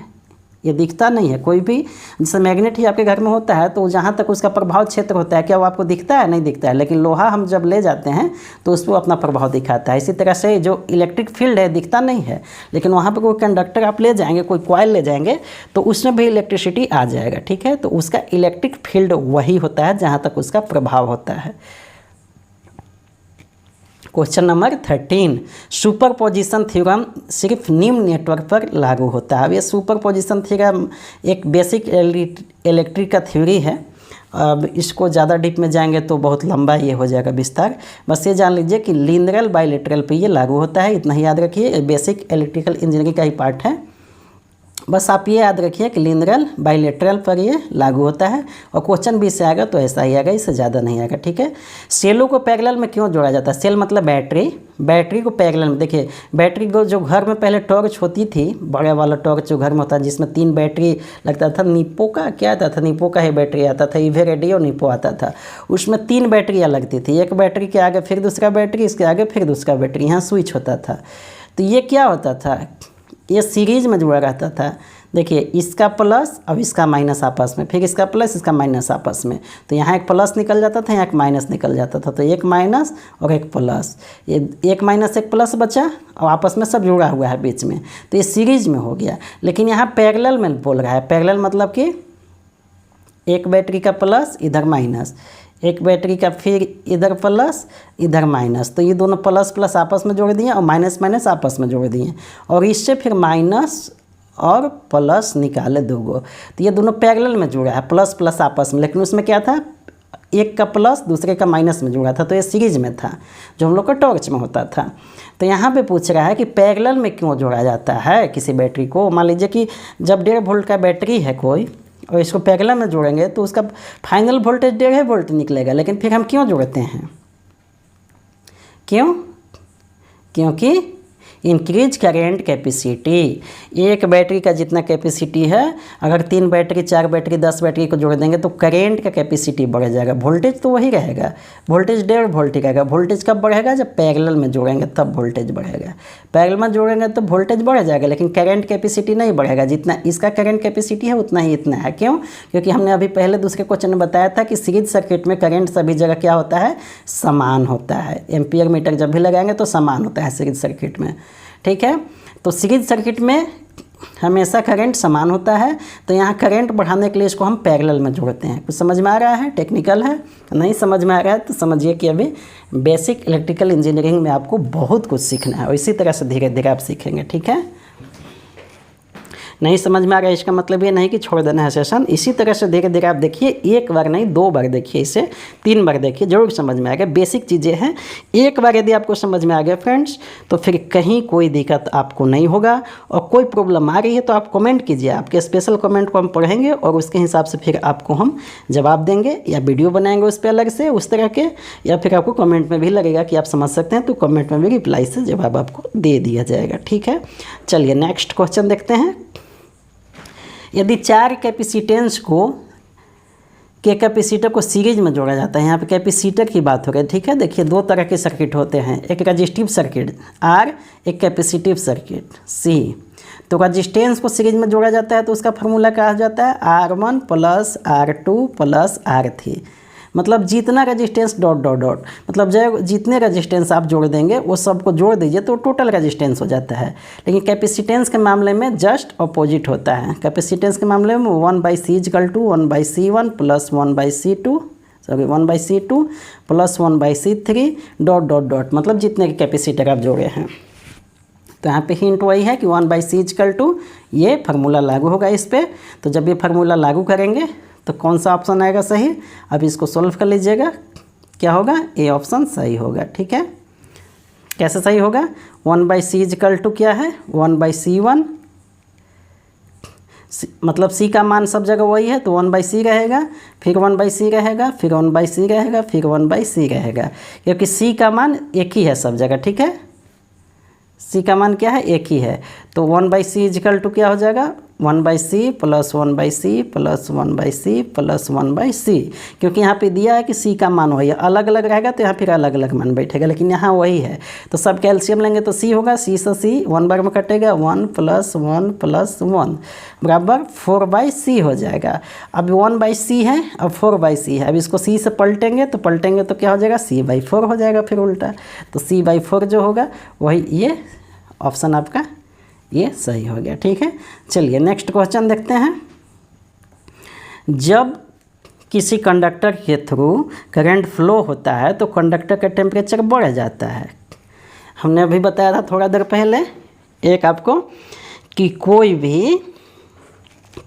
ये दिखता नहीं है। कोई भी जैसे मैग्नेट ही आपके घर में होता है तो जहाँ तक उसका प्रभाव क्षेत्र होता है, क्या वो आपको दिखता है? नहीं दिखता है। लेकिन लोहा हम जब ले जाते हैं तो उस पर अपना प्रभाव दिखाता है। इसी तरह से जो इलेक्ट्रिक फील्ड है दिखता नहीं है, लेकिन वहाँ पर कोई कंडक्टर आप ले जाएंगे, कोई कॉइल ले जाएंगे तो उसमें भी इलेक्ट्रिसिटी आ जाएगा। ठीक है, तो उसका इलेक्ट्रिक फील्ड वही होता है जहाँ तक उसका प्रभाव होता है। क्वेश्चन नंबर 13, सुपरपोजिशन थ्योरम सिर्फ निम्न नेटवर्क पर लागू होता है। अब ये सुपरपोजिशन थ्योरम एक बेसिक इलेक्ट्रिक का थ्योरी है। अब इसको ज़्यादा डीप में जाएंगे तो बहुत लंबा ये हो जाएगा विस्तार। बस ये जान लीजिए कि लीनियर बाइलेटरल पे ये लागू होता है, इतना ही याद रखिए। बेसिक इलेक्ट्रिकल इंजीनियरिंग का ही पार्ट है। बस आप ये याद रखिए कि लीनियर बाइलेटरल पर ये लागू होता है, और क्वेश्चन भी इससे आएगा तो ऐसा ही आएगा, इससे ज़्यादा नहीं आएगा। ठीक है, सेलों को पैरेलल में क्यों जोड़ा जाता है? सेल मतलब बैटरी, बैटरी को पैरेलल में, देखिए बैटरी को जो घर में पहले टॉर्च होती थी, बड़ा वाला टॉर्च जो घर में होता है जिसमें 3 बैटरी लगता था, निप्पो का क्या आता था, निप्पो का ही बैटरी आता था, इवेरेडियो निप्पो आता था, उसमें 3 बैटरियाँ लगती थी। एक बैटरी के आगे फिर दूसरा बैटरी, इसके आगे फिर दूसरा बैटरी, यहाँ स्विच होता था। तो ये क्या होता था, ये सीरीज में जुड़ा रहता था। देखिए इसका प्लस अब इसका माइनस आपस में, फिर इसका प्लस इसका माइनस आपस में, तो यहाँ एक प्लस निकल जाता था, यहाँ एक माइनस निकल जाता था, तो एक माइनस और एक प्लस, ये एक माइनस एक प्लस बचा और आपस में सब जुड़ा हुआ है बीच में, तो ये सीरीज में हो गया। लेकिन यहाँ पैरेलल में बोल रहा है, पैरेलल मतलब कि एक बैटरी का प्लस इधर माइनस, एक बैटरी का फिर इधर प्लस इधर माइनस, तो ये दोनों प्लस प्लस आपस में जोड़ दिए और माइनस माइनस आपस में जोड़ दिए, और इससे फिर माइनस और प्लस निकाले 2 गो, तो ये दोनों पैरेलल में जुड़ा है, प्लस प्लस आपस में। लेकिन उसमें क्या था, एक का प्लस दूसरे का माइनस में जुड़ा था, तो ये सीरीज में था जो हम लोग का टॉर्च में होता था। तो यहाँ पे पूछ रहा है कि पैरेलल में क्यों जोड़ा जाता है किसी बैटरी को। मान लीजिए कि जब 1.5 वोल्ट का बैटरी है कोई, और इसको पैरेलल में जोड़ेंगे तो उसका फाइनल वोल्टेज 1.5 वोल्ट निकलेगा। लेकिन फिर हम क्यों जोड़ते हैं, क्यों? क्योंकि इंक्रीज करेंट कैपेसिटी, एक बैटरी का जितना कैपेसिटी है, अगर 3 बैटरी 4 बैटरी 10 बैटरी को जोड़ देंगे तो करेंट का कैपेसिटी बढ़ जाएगा। वोल्टेज तो वही रहेगा, वोल्टेज 1.5 वोल्ट रहेगा। वोल्टेज कब बढ़ेगा, जब पैरेलल में जोड़ेंगे तब वोल्टेज बढ़ेगा। पैरेलल में जोड़ेंगे तो वोल्टेज बढ़ जाएगा, लेकिन करेंट कैपेसिटी नहीं बढ़ेगा। जितना इसका करेंट कैपेसिटी है उतना ही इतना है। क्यों? क्योंकि हमने अभी पहले दूसरे क्वेश्चन में बताया था कि सीरीज सर्किट में करेंट सभी जगह क्या होता है, समान होता है। एम्पियर मीटर जब भी लगाएंगे तो समान होता है सीरीज सर्किट में। ठीक है, तो सीरीज सर्किट में हमेशा करंट समान होता है, तो यहाँ करंट बढ़ाने के लिए इसको हम पैरेलल में जोड़ते हैं। कुछ समझ में आ रहा है? टेक्निकल है, नहीं समझ में आ रहा है तो समझिए कि अभी बेसिक इलेक्ट्रिकल इंजीनियरिंग में आपको बहुत कुछ सीखना है, और इसी तरह से धीरे धीरे आप सीखेंगे। ठीक है, नहीं समझ में आ रहा है इसका मतलब ये नहीं कि छोड़ देना है सेशन। इसी तरह से धीरे धीरे आप देखिए, 1 बार नहीं 2 बार देखिए, इसे 3 बार देखिए, जरूर समझ में आ गया। बेसिक चीज़ें हैं, एक बार यदि आपको समझ में आ गया फ्रेंड्स तो फिर कहीं कोई दिक्कत आपको नहीं होगा। और कोई प्रॉब्लम आ रही है तो आप कमेंट कीजिए, आपके स्पेशल कमेंट को हम पढ़ेंगे और उसके हिसाब से फिर आपको हम जवाब देंगे, या वीडियो बनाएंगे उस पर अलग से उस तरह के, या फिर आपको कमेंट में भी लगेगा कि आप समझ सकते हैं तो कमेंट में भी रिप्लाई से जवाब आपको दे दिया जाएगा। ठीक है, चलिए नेक्स्ट क्वेश्चन देखते हैं। यदि 4 कैपेसिटेंस के कैपेसिटर को सीरीज में जोड़ा जाता है, यहाँ पे कैपेसिटर की बात हो रही है। ठीक है, देखिए 2 तरह के सर्किट होते हैं, एक रजिस्टिव सर्किट R, एक कैपेसिटिव सर्किट C। तो रजिस्टेंस को सीरीज में जोड़ा जाता है तो उसका फार्मूला क्या हो जाता है, R1 + R2 + R3। मतलब जितना रजिस्टेंस डॉट डॉट डॉट, मतलब जब जितने रजिस्टेंस आप जोड़ देंगे वो सबको जोड़ दीजिए तो टोटल रजिस्टेंस हो जाता है। लेकिन कैपेसिटेंस के मामले में जस्ट अपोजिट होता है। कैपेसिटेंस के मामले में 1/C = 1/C1 + 1/C2 + 1/C3 dot dot dot, मतलब जितने के कैपेसिटर आप जोड़े हैं। तो यहाँ पे हिंट वही है कि 1/C = ये फार्मूला लागू होगा इस पर। तो जब ये फार्मूला लागू करेंगे तो कौन सा ऑप्शन आएगा सही, अब इसको सॉल्व कर लीजिएगा, क्या होगा, ए ऑप्शन सही होगा। ठीक है, कैसे सही होगा, 1/C = क्या है, 1/C1, मतलब सी का मान सब जगह वही है, तो 1/c रहेगा, फिर 1/c रहेगा, फिर 1/c रहेगा, फिर 1/c रहेगा, क्योंकि सी का मान एक ही है सब जगह। ठीक है, सी का मान क्या है, एक ही है। तो 1/c इजिकल टू क्या हो जाएगा, 1/c plus 1/c plus 1/c plus 1/c, क्योंकि यहाँ पे दिया है कि सी का मान वही है। अलग अलग रहेगा तो यहाँ फिर अलग अलग मान बैठेगा, लेकिन यहाँ वही है। तो सब कैल्शियम लेंगे तो सी होगा, सी से सी 1 बार में कटेगा, 1 प्लस 1 प्लस 1 बराबर 4/c हो जाएगा। अब 1/c है, अब 4/c है। अब इसको सी से पलटेंगे तो क्या हो जाएगा, c/4 हो जाएगा फिर उल्टा। तो c/4 जो होगा वही, ये ऑप्शन आपका ये सही हो गया। ठीक है, चलिए नेक्स्ट क्वेश्चन देखते हैं। जब किसी कंडक्टर के थ्रू करंट फ्लो होता है तो कंडक्टर का टेम्परेचर बढ़ जाता है। हमने अभी बताया था थोड़ा देर पहले एक आपको कि कोई भी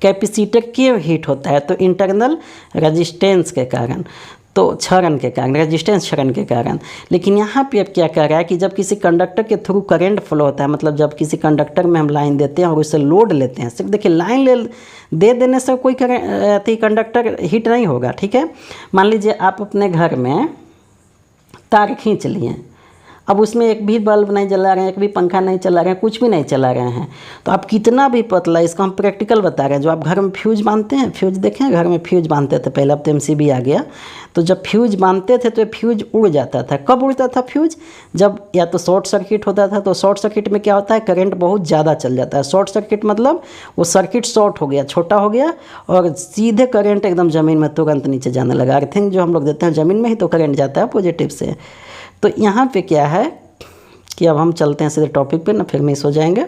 कैपेसिटर क्यों हीट होता है, तो इंटरनल रेजिस्टेंस के कारण, तो क्षरण के कारण, रेजिस्टेंस क्षरण के कारण। लेकिन यहाँ पे अब क्या कह रहा है कि जब किसी कंडक्टर के थ्रू करंट फ्लो होता है, मतलब जब किसी कंडक्टर में हम लाइन देते हैं और उससे लोड लेते हैं, सिर्फ देखिए लाइन दे देने से कोई कंडक्टर हीट नहीं होगा। ठीक है, मान लीजिए आप अपने घर में तार खींच लिए, अब उसमें एक भी बल्ब नहीं जला रहे हैं, एक भी पंखा नहीं चला रहे हैं, कुछ भी नहीं चला रहे हैं, तो आप कितना भी पतला, इसको हम प्रैक्टिकल बता रहे हैं। जो आप घर में फ्यूज बांधते हैं, फ्यूज देखें, घर में फ्यूज बांधते थे पहले, अब तो MCB आ गया। तो जब फ्यूज बांधते थे तो फ्यूज उड़ जाता था। कब उड़ता था फ्यूज, जब या तो शॉर्ट सर्किट होता था। तो शॉर्ट सर्किट में क्या होता है, करंट बहुत ज़्यादा चल जाता है। शॉर्ट सर्किट मतलब वो सर्किट शॉर्ट हो गया, छोटा हो गया, और सीधे करंट एकदम ज़मीन में तुरंत नीचे जाने लगा। अर्थिंग जो हम लोग देते हैं ज़मीन में ही तो करंट जाता है पॉजिटिव से। तो यहाँ पे क्या है कि अब हम चलते हैं सीधे टॉपिक पे ना, फिर मिस हो जाएंगे।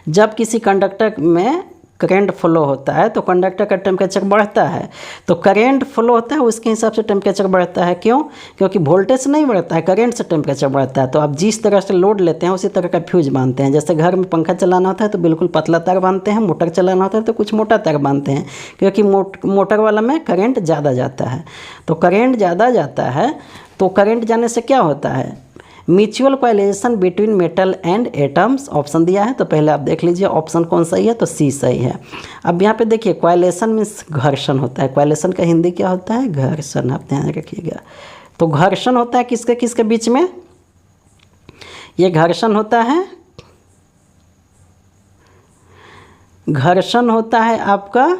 जब किसी कंडक्टर में करंट फ्लो होता है तो कंडक्टर का टेम्परेचर बढ़ता है। तो करंट फ्लो होता है उसके हिसाब से टेम्परेचर बढ़ता है। क्यों, क्योंकि वोल्टेज नहीं बढ़ता है, करंट से टेम्परेचर बढ़ता है। तो आप जिस तरह से लोड लेते हैं उसी तरह का फ्यूज बांधते हैं। जैसे घर में पंखा चलाना होता है तो बिल्कुल पतला तार बांधते हैं, मोटर चलाना होता है तो कुछ मोटा तार बांधते हैं, क्योंकि मोटर वाला में करंट ज़्यादा जाता है। तो करंट ज़्यादा जाता है, तो करंट जाने से क्या होता है, mutual coalition between metal and atoms option दिया है। तो पहले आप देख लीजिए ऑप्शन कौन सही है, तो सी सही है। अब यहाँ पे देखिए कोएलिशन मीन्स घर्षण होता है। कोएलिशन का हिंदी क्या होता है, घर्षण, आप ध्यान रखिएगा। तो घर्षण होता है किसके किसके बीच में, ये घर्षण होता है, घर्षण होता है आपका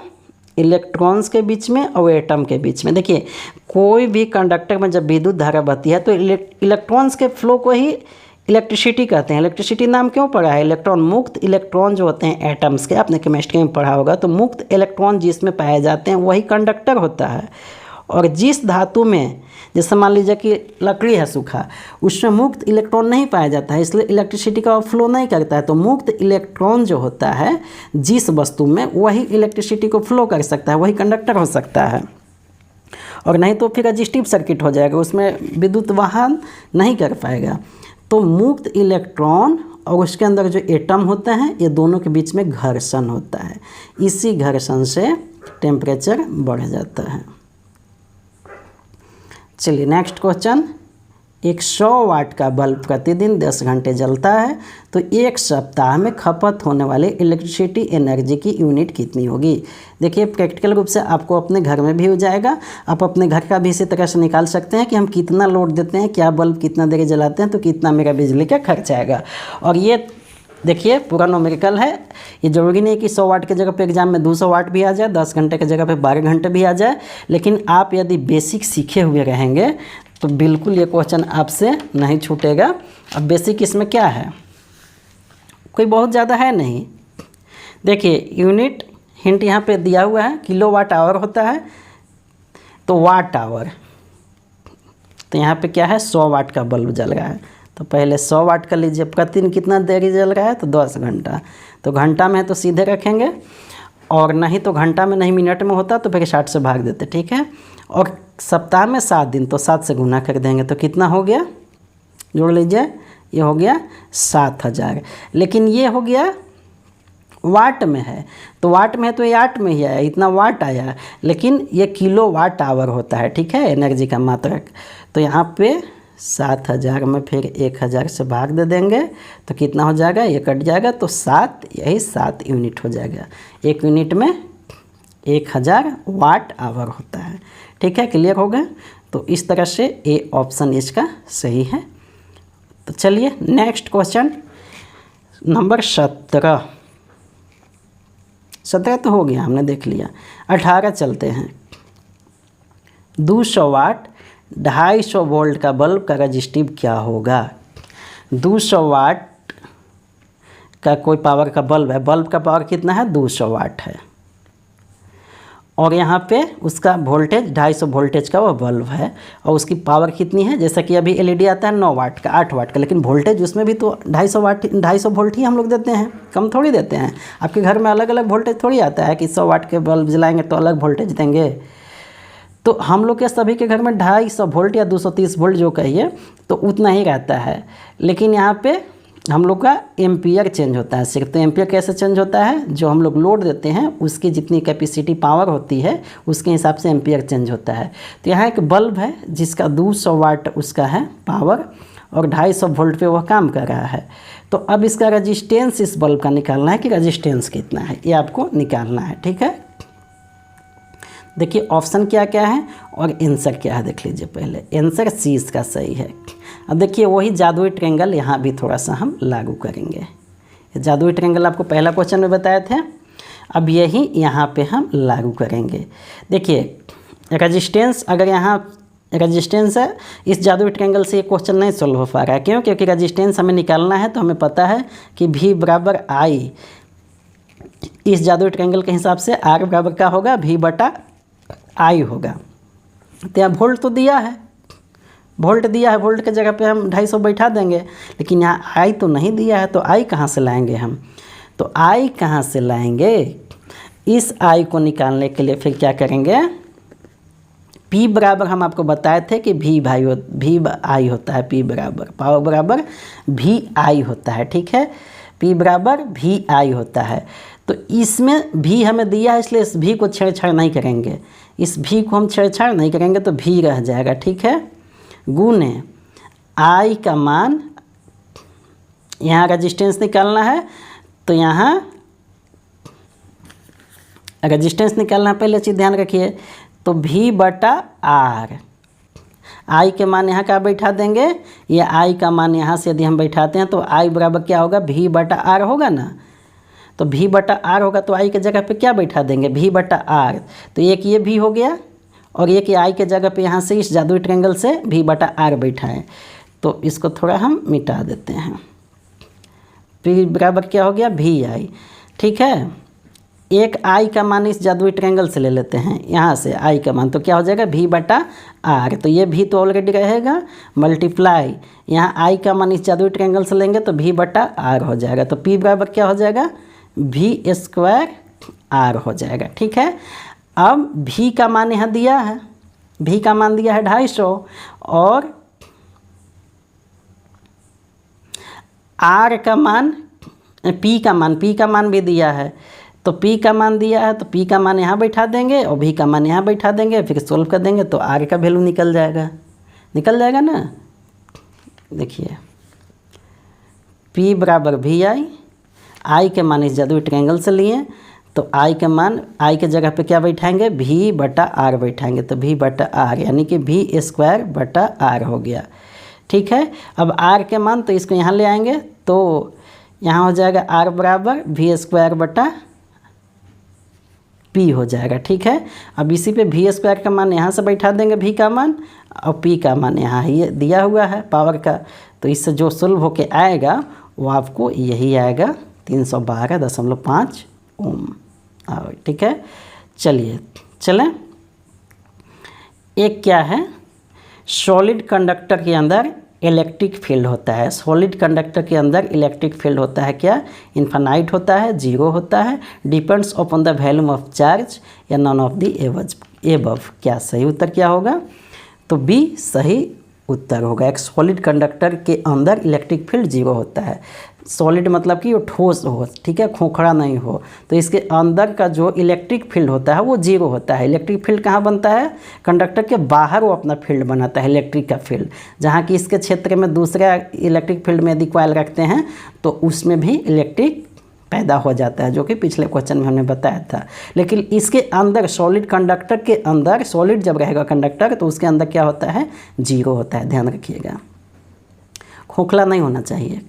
इलेक्ट्रॉन्स के बीच में और एटम के बीच में। देखिए कोई भी कंडक्टर में जब विद्युत धारा बहती है तो इलेक्ट्रॉन्स के फ्लो को ही इलेक्ट्रिसिटी कहते हैं। इलेक्ट्रिसिटी नाम क्यों पड़ा है, इलेक्ट्रॉन, मुक्त इलेक्ट्रॉन जो होते हैं एटम्स के, आपने केमिस्ट्री में पढ़ा होगा। तो मुक्त इलेक्ट्रॉन जिसमें पाए जाते हैं वही कंडक्टर होता है। और जिस धातु में, जैसे मान लीजिए कि लकड़ी है सूखा, उसमें मुक्त इलेक्ट्रॉन नहीं पाया जाता है, इसलिए इलेक्ट्रिसिटी का फ्लो नहीं करता है। तो मुक्त इलेक्ट्रॉन जो होता है जिस वस्तु में, वही इलेक्ट्रिसिटी को फ्लो कर सकता है, वही कंडक्टर हो सकता है। और नहीं तो फिर रजिस्टिव सर्किट हो जाएगा, उसमें विद्युत वाहन नहीं कर पाएगा। तो मुक्त इलेक्ट्रॉन और उसके अंदर जो एटम होते हैं, ये दोनों के बीच में घर्षण होता है। इसी घर्षण से टेम्परेचर बढ़ जाता है। चलिए नेक्स्ट क्वेश्चन। एक 100 वाट का बल्ब प्रतिदिन 10 घंटे जलता है, तो एक सप्ताह में खपत होने वाले इलेक्ट्रिसिटी एनर्जी की यूनिट कितनी होगी। देखिए प्रैक्टिकल रूप से आपको अपने घर में भी हो जाएगा, आप अपने घर का भी इसी तरह से निकाल सकते हैं कि हम कितना लोड देते हैं, क्या बल्ब कितना देर जलाते हैं, तो कितना मेरा बिजली का खर्च आएगा। और ये देखिए पूरा न्यूमेरिकल है, ये ज़रूरी नहीं कि 100 वाट की जगह पे एग्जाम में 200 वाट भी आ जाए, 10 घंटे की जगह पे 12 घंटे भी आ जाए। लेकिन आप यदि बेसिक सीखे हुए रहेंगे तो बिल्कुल ये क्वेश्चन आपसे नहीं छूटेगा। अब बेसिक इसमें क्या है, कोई बहुत ज़्यादा है नहीं। देखिए यूनिट हिंट यहाँ पे दिया हुआ है, किलो वाट आवर होता है, तो वाट आवर, तो यहाँ पे क्या है, 100 वाट का बल्ब जल रहा है। तो पहले 100 वाट का लीजिए, प्रतिदिन कितना देरी जल रहा है, तो 10 घंटा। तो घंटा में है तो सीधे रखेंगे, और नहीं तो घंटा में नहीं मिनट में होता तो फिर 60 से भाग देते, ठीक है। और सप्ताह में 7 दिन, तो 7 से गुना कर देंगे, तो कितना हो गया, जोड़ लीजिए, ये हो गया 7000। लेकिन ये हो गया वाट में है, तो वाट में है तो ये 8 में ही आया, इतना वाट आया। लेकिन ये किलो वाट आवर होता है, ठीक है, एनर्जी का मात्रक। तो यहाँ पे 7000 में फिर 1000 से भाग दे देंगे तो कितना हो जाएगा, ये कट जाएगा तो 7, यही 7 यूनिट हो जाएगा। 1 यूनिट में 1000 वाट आवर होता है। ठीक है, क्लियर हो गया। तो इस तरह से ए ऑप्शन इसका सही है। तो चलिए नेक्स्ट क्वेश्चन नंबर 17 तो हो गया, हमने देख लिया। 18 चलते हैं। 200 वाट 250 वोल्ट का बल्ब का रजिस्टिव क्या होगा। 200 वाट का कोई पावर का बल्ब है, बल्ब का पावर कितना है, 200 वाट है, और यहाँ पे उसका वोल्टेज 250 वोल्टेज का वो बल्ब है, और उसकी पावर कितनी है, जैसा कि अभी एलईडी आता है 9 वाट का, 8 वाट का, लेकिन वोल्टेज उसमें भी तो 250 वाट 250 वोल्ट ही हम लोग देते हैं, कम थोड़ी देते हैं। आपके घर में अलग अलग वोल्टेज थोड़ी आता है कि 100 वाट के बल्ब जलाएंगे तो अलग वोल्टेज देंगे। तो हम लोग के सभी के घर में 250 वोल्ट या 230 वोल्ट जो कहिए तो उतना ही रहता है, लेकिन यहाँ पे हम लोग का एम्पियर चेंज होता है सिर्फ। तो एम्पियर कैसे चेंज होता है, जो हम लोग लोड देते हैं उसकी जितनी कैपेसिटी पावर होती है उसके हिसाब से एम्पियर चेंज होता है। तो यहाँ एक बल्ब है जिसका 200 वाट उसका है पावर और 250 वोल्ट पे वह काम कर रहा है। तो अब इसका रजिस्टेंस इस बल्ब का निकालना है कि रजिस्टेंस कितना है, ये आपको निकालना है। ठीक है, देखिए ऑप्शन क्या क्या है और आंसर क्या है देख लीजिए। पहले आंसर सी इसका सही है। अब देखिए वही जादुई ट्रायंगल यहाँ भी थोड़ा सा हम लागू करेंगे। जादुई ट्रायंगल आपको पहला क्वेश्चन में बताए थे, अब यही यहाँ पे हम लागू करेंगे। देखिए रेजिस्टेंस, अगर यहाँ रेजिस्टेंस है, इस जादुई ट्रायंगल से ये क्वेश्चन नहीं सॉल्व हो पा रहा है। क्यों? क्योंकि रेजिस्टेंस हमें निकालना है, तो हमें पता है कि V बराबर I, इस जादुई ट्रायंगल के हिसाब से R बराबर क्या होगा, V बटा I होगा। तो यहाँ वोल्ट तो दिया है, वोल्ट दिया है, वोल्ट के जगह पे हम 250 बैठा देंगे, लेकिन यहाँ I तो नहीं दिया है, तो I कहाँ से लाएंगे हम, तो I कहाँ से लाएंगे। इस I को निकालने के लिए फिर क्या करेंगे, P बराबर हम आपको बताए थे कि V I होता है, P बराबर पावर बराबर V I होता है। ठीक है, P बराबर V I होता है। तो इसमें V हमें दिया है, इसलिए इस V को छेड़छाड़ नहीं करेंगे, इस V को हम छेड़छाड़ नहीं करेंगे तो V रह जाएगा। ठीक है, गुने I का मान, यहाँ रेजिस्टेंस निकालना है, तो यहाँ रेजिस्टेंस निकालना है, पहले चीज़ ध्यान रखिए। तो V बटा R, I के मान यहाँ क्या बैठा देंगे, ये I का मान यहाँ से यदि हम बैठाते हैं तो I बराबर क्या होगा, V बटा R होगा ना। तो V बटा R होगा तो I के जगह पे क्या बैठा देंगे, V बटा R। तो एक ये V हो गया और एक ये I के जगह पे यहाँ से इस जादुई ट्रायंगल से V बटा R बैठाएँ। तो इसको थोड़ा हम मिटा देते हैं। P बराबर क्या हो गया, VI। ठीक है, एक I का मान इस जादुई ट्रायंगल से ले लेते हैं, यहाँ से I का मान, तो क्या हो जाएगा V बटा R। तो ये V तो ऑलरेडी रहेगा, मल्टीप्लाई यहाँ I का मान इस जादुई ट्रायंगल से लेंगे तो V बटा R हो जाएगा। तो P बराबर क्या हो जाएगा, V स्क्वायर R हो जाएगा। ठीक है, अब V का मान यहाँ दिया है, V का मान दिया है 250 और R का मान, P का मान भी दिया है। तो P का मान दिया है तो P का मान यहाँ बैठा देंगे और V का मान यहाँ बैठा देंगे, फिर सोल्व कर देंगे तो R का वैल्यू निकल जाएगा ना। देखिए P बराबर VI, I के मान इस जादुई ट्रायंगल से लिए तो I के मान, I के जगह पे क्या बैठाएंगे, V बटा R बैठाएंगे। तो V बटा R यानी कि V स्क्वायर बटा R हो गया। ठीक है, अब R के मान तो इसको यहाँ ले आएंगे तो यहाँ हो जाएगा R बराबर V स्क्वायर बटा P हो जाएगा। ठीक है, अब इसी पे V स्क्वायर का मान यहाँ से बैठा देंगे, V का मान, और P का मान यहाँ ही दिया हुआ है पावर का। तो इससे जो सोल्व होके आएगा वो आपको यही आएगा 312.5 ओम। ठीक है, चलें एक क्या है, सॉलिड कंडक्टर के अंदर इलेक्ट्रिक फील्ड होता है। सॉलिड कंडक्टर के अंदर इलेक्ट्रिक फील्ड होता है क्या, इन्फानाइट होता है, जीरो होता है, depends upon the volume of charge या नॉन ऑफ द एबव। क्या सही उत्तर क्या होगा, तो बी सही उत्तर होगा। एक सॉलिड कंडक्टर के अंदर इलेक्ट्रिक फील्ड 0 होता है। सॉलिड मतलब कि वो ठोस हो, ठीक है, खोखला नहीं हो, तो इसके अंदर का जो इलेक्ट्रिक फील्ड होता है वो 0 होता है। इलेक्ट्रिक फील्ड कहाँ बनता है? कंडक्टर के बाहर वो अपना फील्ड बनाता है, इलेक्ट्रिक का फील्ड। जहाँ कि इसके क्षेत्र में दूसरा इलेक्ट्रिक फील्ड में यदि कॉइल रखते हैं तो उसमें भी इलेक्ट्रिक पैदा हो जाता है, जो कि पिछले क्वेश्चन में हमने बताया था। लेकिन इसके अंदर सॉलिड कंडक्टर के अंदर, सॉलिड जब रहेगा कंडक्टर तो उसके अंदर क्या होता है? 0 होता है, ध्यान रखिएगा, खोखला नहीं होना चाहिए।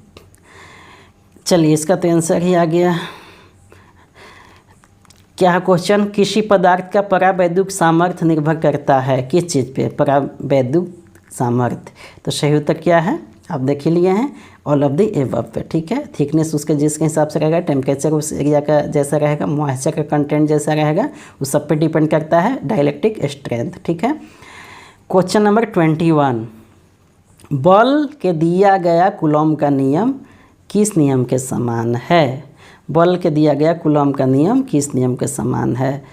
चलिए, इसका तो आंसर ही आ गया। क्या क्वेश्चन? किसी पदार्थ का परावैद्युत सामर्थ्य निर्भर करता है किस चीज़ पे? परावैद्युत सामर्थ्य। तो सही उत्तर क्या है? आप देख ही लिए हैं, ऑल ऑफ द एबव पे, ठीक है। थिकनेस उसके जिसके हिसाब से रहेगा, टेम्परेचर उस एरिया का जैसा रहेगा, मॉइस्चर का कंटेंट जैसा रहेगा, उस सब पे डिपेंड करता है, डाइलेक्ट्रिक स्ट्रेंथ, ठीक है। क्वेश्चन नंबर 21, बल के दिया गया कूलॉम का नियम किस नियम के समान है? बल के दिया गया कूलॉम का नियम किस नियम के समान है?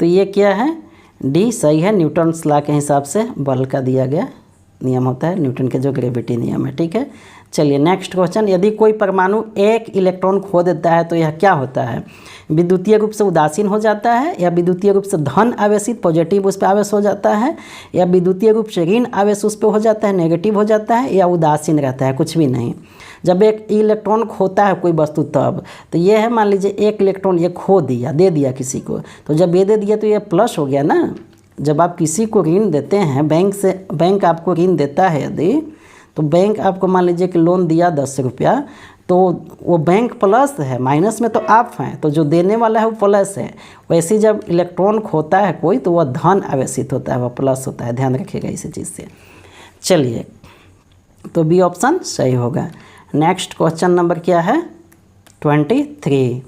तो ये क्या है? डी सही है, न्यूटन्स लॉ के हिसाब से बल का दिया गया नियम होता है, न्यूटन के जो ग्रेविटी नियम है, ठीक है। चलिए नेक्स्ट क्वेश्चन, यदि कोई परमाणु एक इलेक्ट्रॉन खो देता है तो यह क्या होता है? विद्युतीय रूप से उदासीन हो जाता है, या विद्युतीय रूप से धन आवेशित पॉजिटिव उस पर आवेश हो जाता है, या विद्युतीय रूप से ऋण आवेश उस पर हो जाता है नेगेटिव हो जाता है, या उदासीन रहता है, कुछ भी नहीं। जब एक इलेक्ट्रॉन खोता है कोई वस्तु तब, तो ये है, मान लीजिए एक इलेक्ट्रॉन ये खो दिया, दे दिया किसी को, तो जब ये दे दिया तो ये प्लस हो गया ना। जब आप किसी को ऋण देते हैं, बैंक से, बैंक आपको ऋण देता है यदि, तो बैंक आपको मान लीजिए कि लोन दिया 10 रुपया, तो वो बैंक प्लस है, माइनस में तो आप हैं, तो जो देने वाला है वो प्लस है। वैसे जब इलेक्ट्रॉन खोता है कोई तो वह धन आवेशित होता है, वह प्लस होता है, ध्यान रखिएगा इसी चीज़ से। चलिए, तो बी ऑप्शन सही होगा। नेक्स्ट क्वेश्चन नंबर क्या है? 23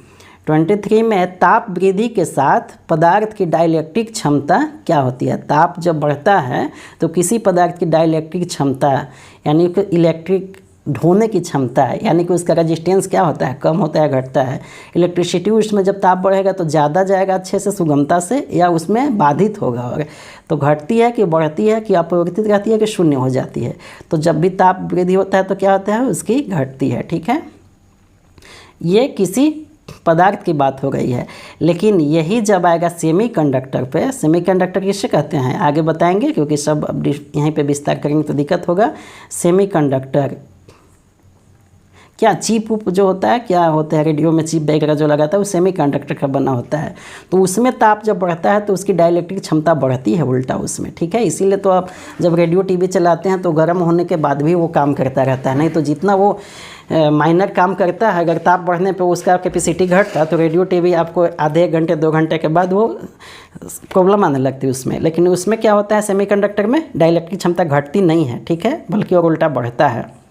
में ताप वृद्धि के साथ पदार्थ की डाइलेक्ट्रिक क्षमता क्या होती है? ताप जब बढ़ता है तो किसी पदार्थ की डाइलेक्ट्रिक क्षमता, यानी कि इलेक्ट्रिक ढोने की क्षमता है, यानी कि उसका रेजिस्टेंस क्या होता है? कम होता है, घटता है। इलेक्ट्रिसिटी उसमें जब ताप बढ़ेगा तो ज़्यादा जाएगा अच्छे से, सुगमता से, या उसमें बाधित होगा, और तो घटती है कि बढ़ती है कि अपरिवर्तित रहती है कि शून्य हो जाती है? तो जब भी ताप वृद्धि होता है तो क्या होता है? उसकी घटती है, ठीक है। ये किसी पदार्थ की बात हो गई है, लेकिन यही जब आएगा सेमीकंडक्टर पे, सेमीकंडक्टर किससे कहते हैं आगे बताएंगे, क्योंकि सब अब यहीं पे विस्तार करेंगे तो दिक्कत होगा। सेमीकंडक्टर क्या चिप उप जो होता है, क्या होता है, रेडियो में चिप वगैरह जो लगाता है वो सेमीकंडक्टर का बना होता है, तो उसमें ताप जब बढ़ता है तो उसकी डाइलेक्ट्रिक क्षमता बढ़ती है उल्टा उसमें, ठीक है। इसीलिए तो आप जब रेडियो टीवी चलाते हैं तो गर्म होने के बाद भी वो काम करता रहता है, नहीं तो जितना वो माइनर काम करता है, अगर ताप बढ़ने पे उसका कैपेसिटी घटता है तो रेडियो टीवी आपको आधे घंटे 2 घंटे के बाद वो प्रॉब्लम आने लगती है उसमें। लेकिन उसमें क्या होता है, सेमीकंडक्टर में डाइलेक्ट्रिक क्षमता घटती नहीं है, ठीक है, बल्कि और उल्टा बढ़ता है।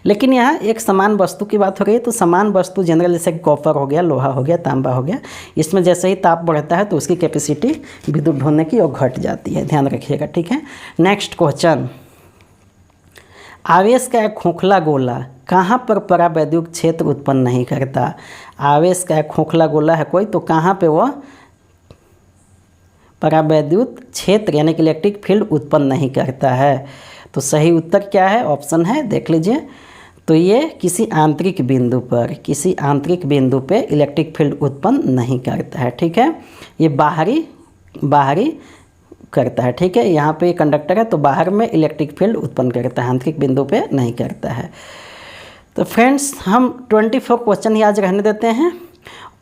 लेकिन यहाँ एक समान वस्तु की बात हो रही है, तो समान वस्तु जनरल जैसे कॉपर हो गया, लोहा हो गया, तांबा हो गया, इसमें जैसे ही ताप बढ़ता है तो उसकी कैपेसिटी विद्युत ढोने की और घट जाती है, ध्यान रखिएगा, ठीक है। नेक्स्ट क्वेश्चन, आवेश का एक खोखला गोला कहाँ पर परावैद्युत क्षेत्र उत्पन्न नहीं करता? आवेश का एक खोखला गोला है कोई, तो कहाँ पे वह परावैद्युत क्षेत्र यानी कि इलेक्ट्रिक फील्ड उत्पन्न नहीं करता है? तो सही उत्तर क्या है? ऑप्शन है, देख लीजिए, तो ये किसी आंतरिक बिंदु पर, किसी आंतरिक बिंदु पे इलेक्ट्रिक फील्ड उत्पन्न नहीं करता है, ठीक है। ये बाहरी करता है, ठीक है। यहाँ पे कंडक्टर है तो बाहर में इलेक्ट्रिक फील्ड उत्पन्न करता है, आंतरिक बिंदु पे नहीं करता है। तो फ्रेंड्स, हम 24 क्वेश्चन ही आज रहने देते हैं,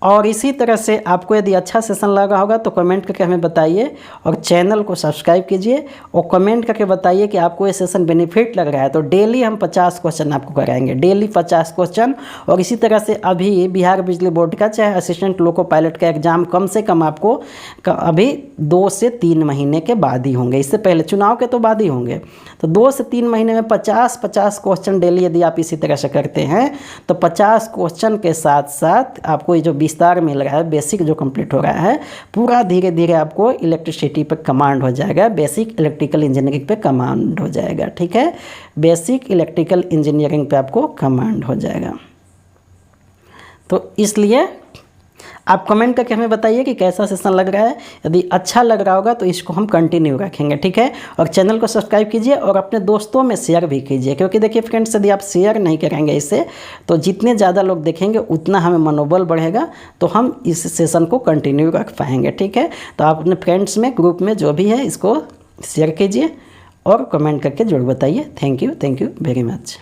और इसी तरह से आपको यदि अच्छा सेशन लगा होगा तो कमेंट करके हमें बताइए, और चैनल को सब्सक्राइब कीजिए, और कमेंट करके बताइए कि आपको ये सेशन बेनिफिट लग रहा है। तो डेली हम 50 क्वेश्चन आपको कराएंगे, डेली 50 क्वेश्चन। और इसी तरह से अभी बिहार बिजली बोर्ड का चाहे असिस्टेंट लोको पायलट का एग्ज़ाम कम से कम आपको अभी 2 से 3 महीने के बाद ही होंगे, इससे पहले चुनाव के तो बाद ही होंगे। तो 2 से 3 महीने में 50 क्वेश्चन डेली यदि आप इसी तरह से करते हैं तो 50 क्वेश्चन के साथ साथ आपको ये जो विस्तार मिल रहा है, बेसिक जो कंप्लीट हो रहा है, पूरा धीरे धीरे आपको इलेक्ट्रिसिटी पे कमांड हो जाएगा, बेसिक इलेक्ट्रिकल इंजीनियरिंग पे कमांड हो जाएगा, ठीक है। बेसिक इलेक्ट्रिकल इंजीनियरिंग पे आपको कमांड हो जाएगा। तो इसलिए आप कमेंट करके हमें बताइए कि कैसा सेशन लग रहा है। यदि अच्छा लग रहा होगा तो इसको हम कंटिन्यू रखेंगे, ठीक है। और चैनल को सब्सक्राइब कीजिए और अपने दोस्तों में शेयर भी कीजिए, क्योंकि देखिए फ्रेंड्स, यदि आप शेयर नहीं करेंगे इसे तो जितने ज़्यादा लोग देखेंगे उतना हमें मनोबल बढ़ेगा, तो हम इस सेशन को कंटिन्यू रख पाएंगे, ठीक है। तो आप अपने फ्रेंड्स में, ग्रुप में जो भी है, इसको शेयर कीजिए और कमेंट करके जरूर बताइए। Thank you very much.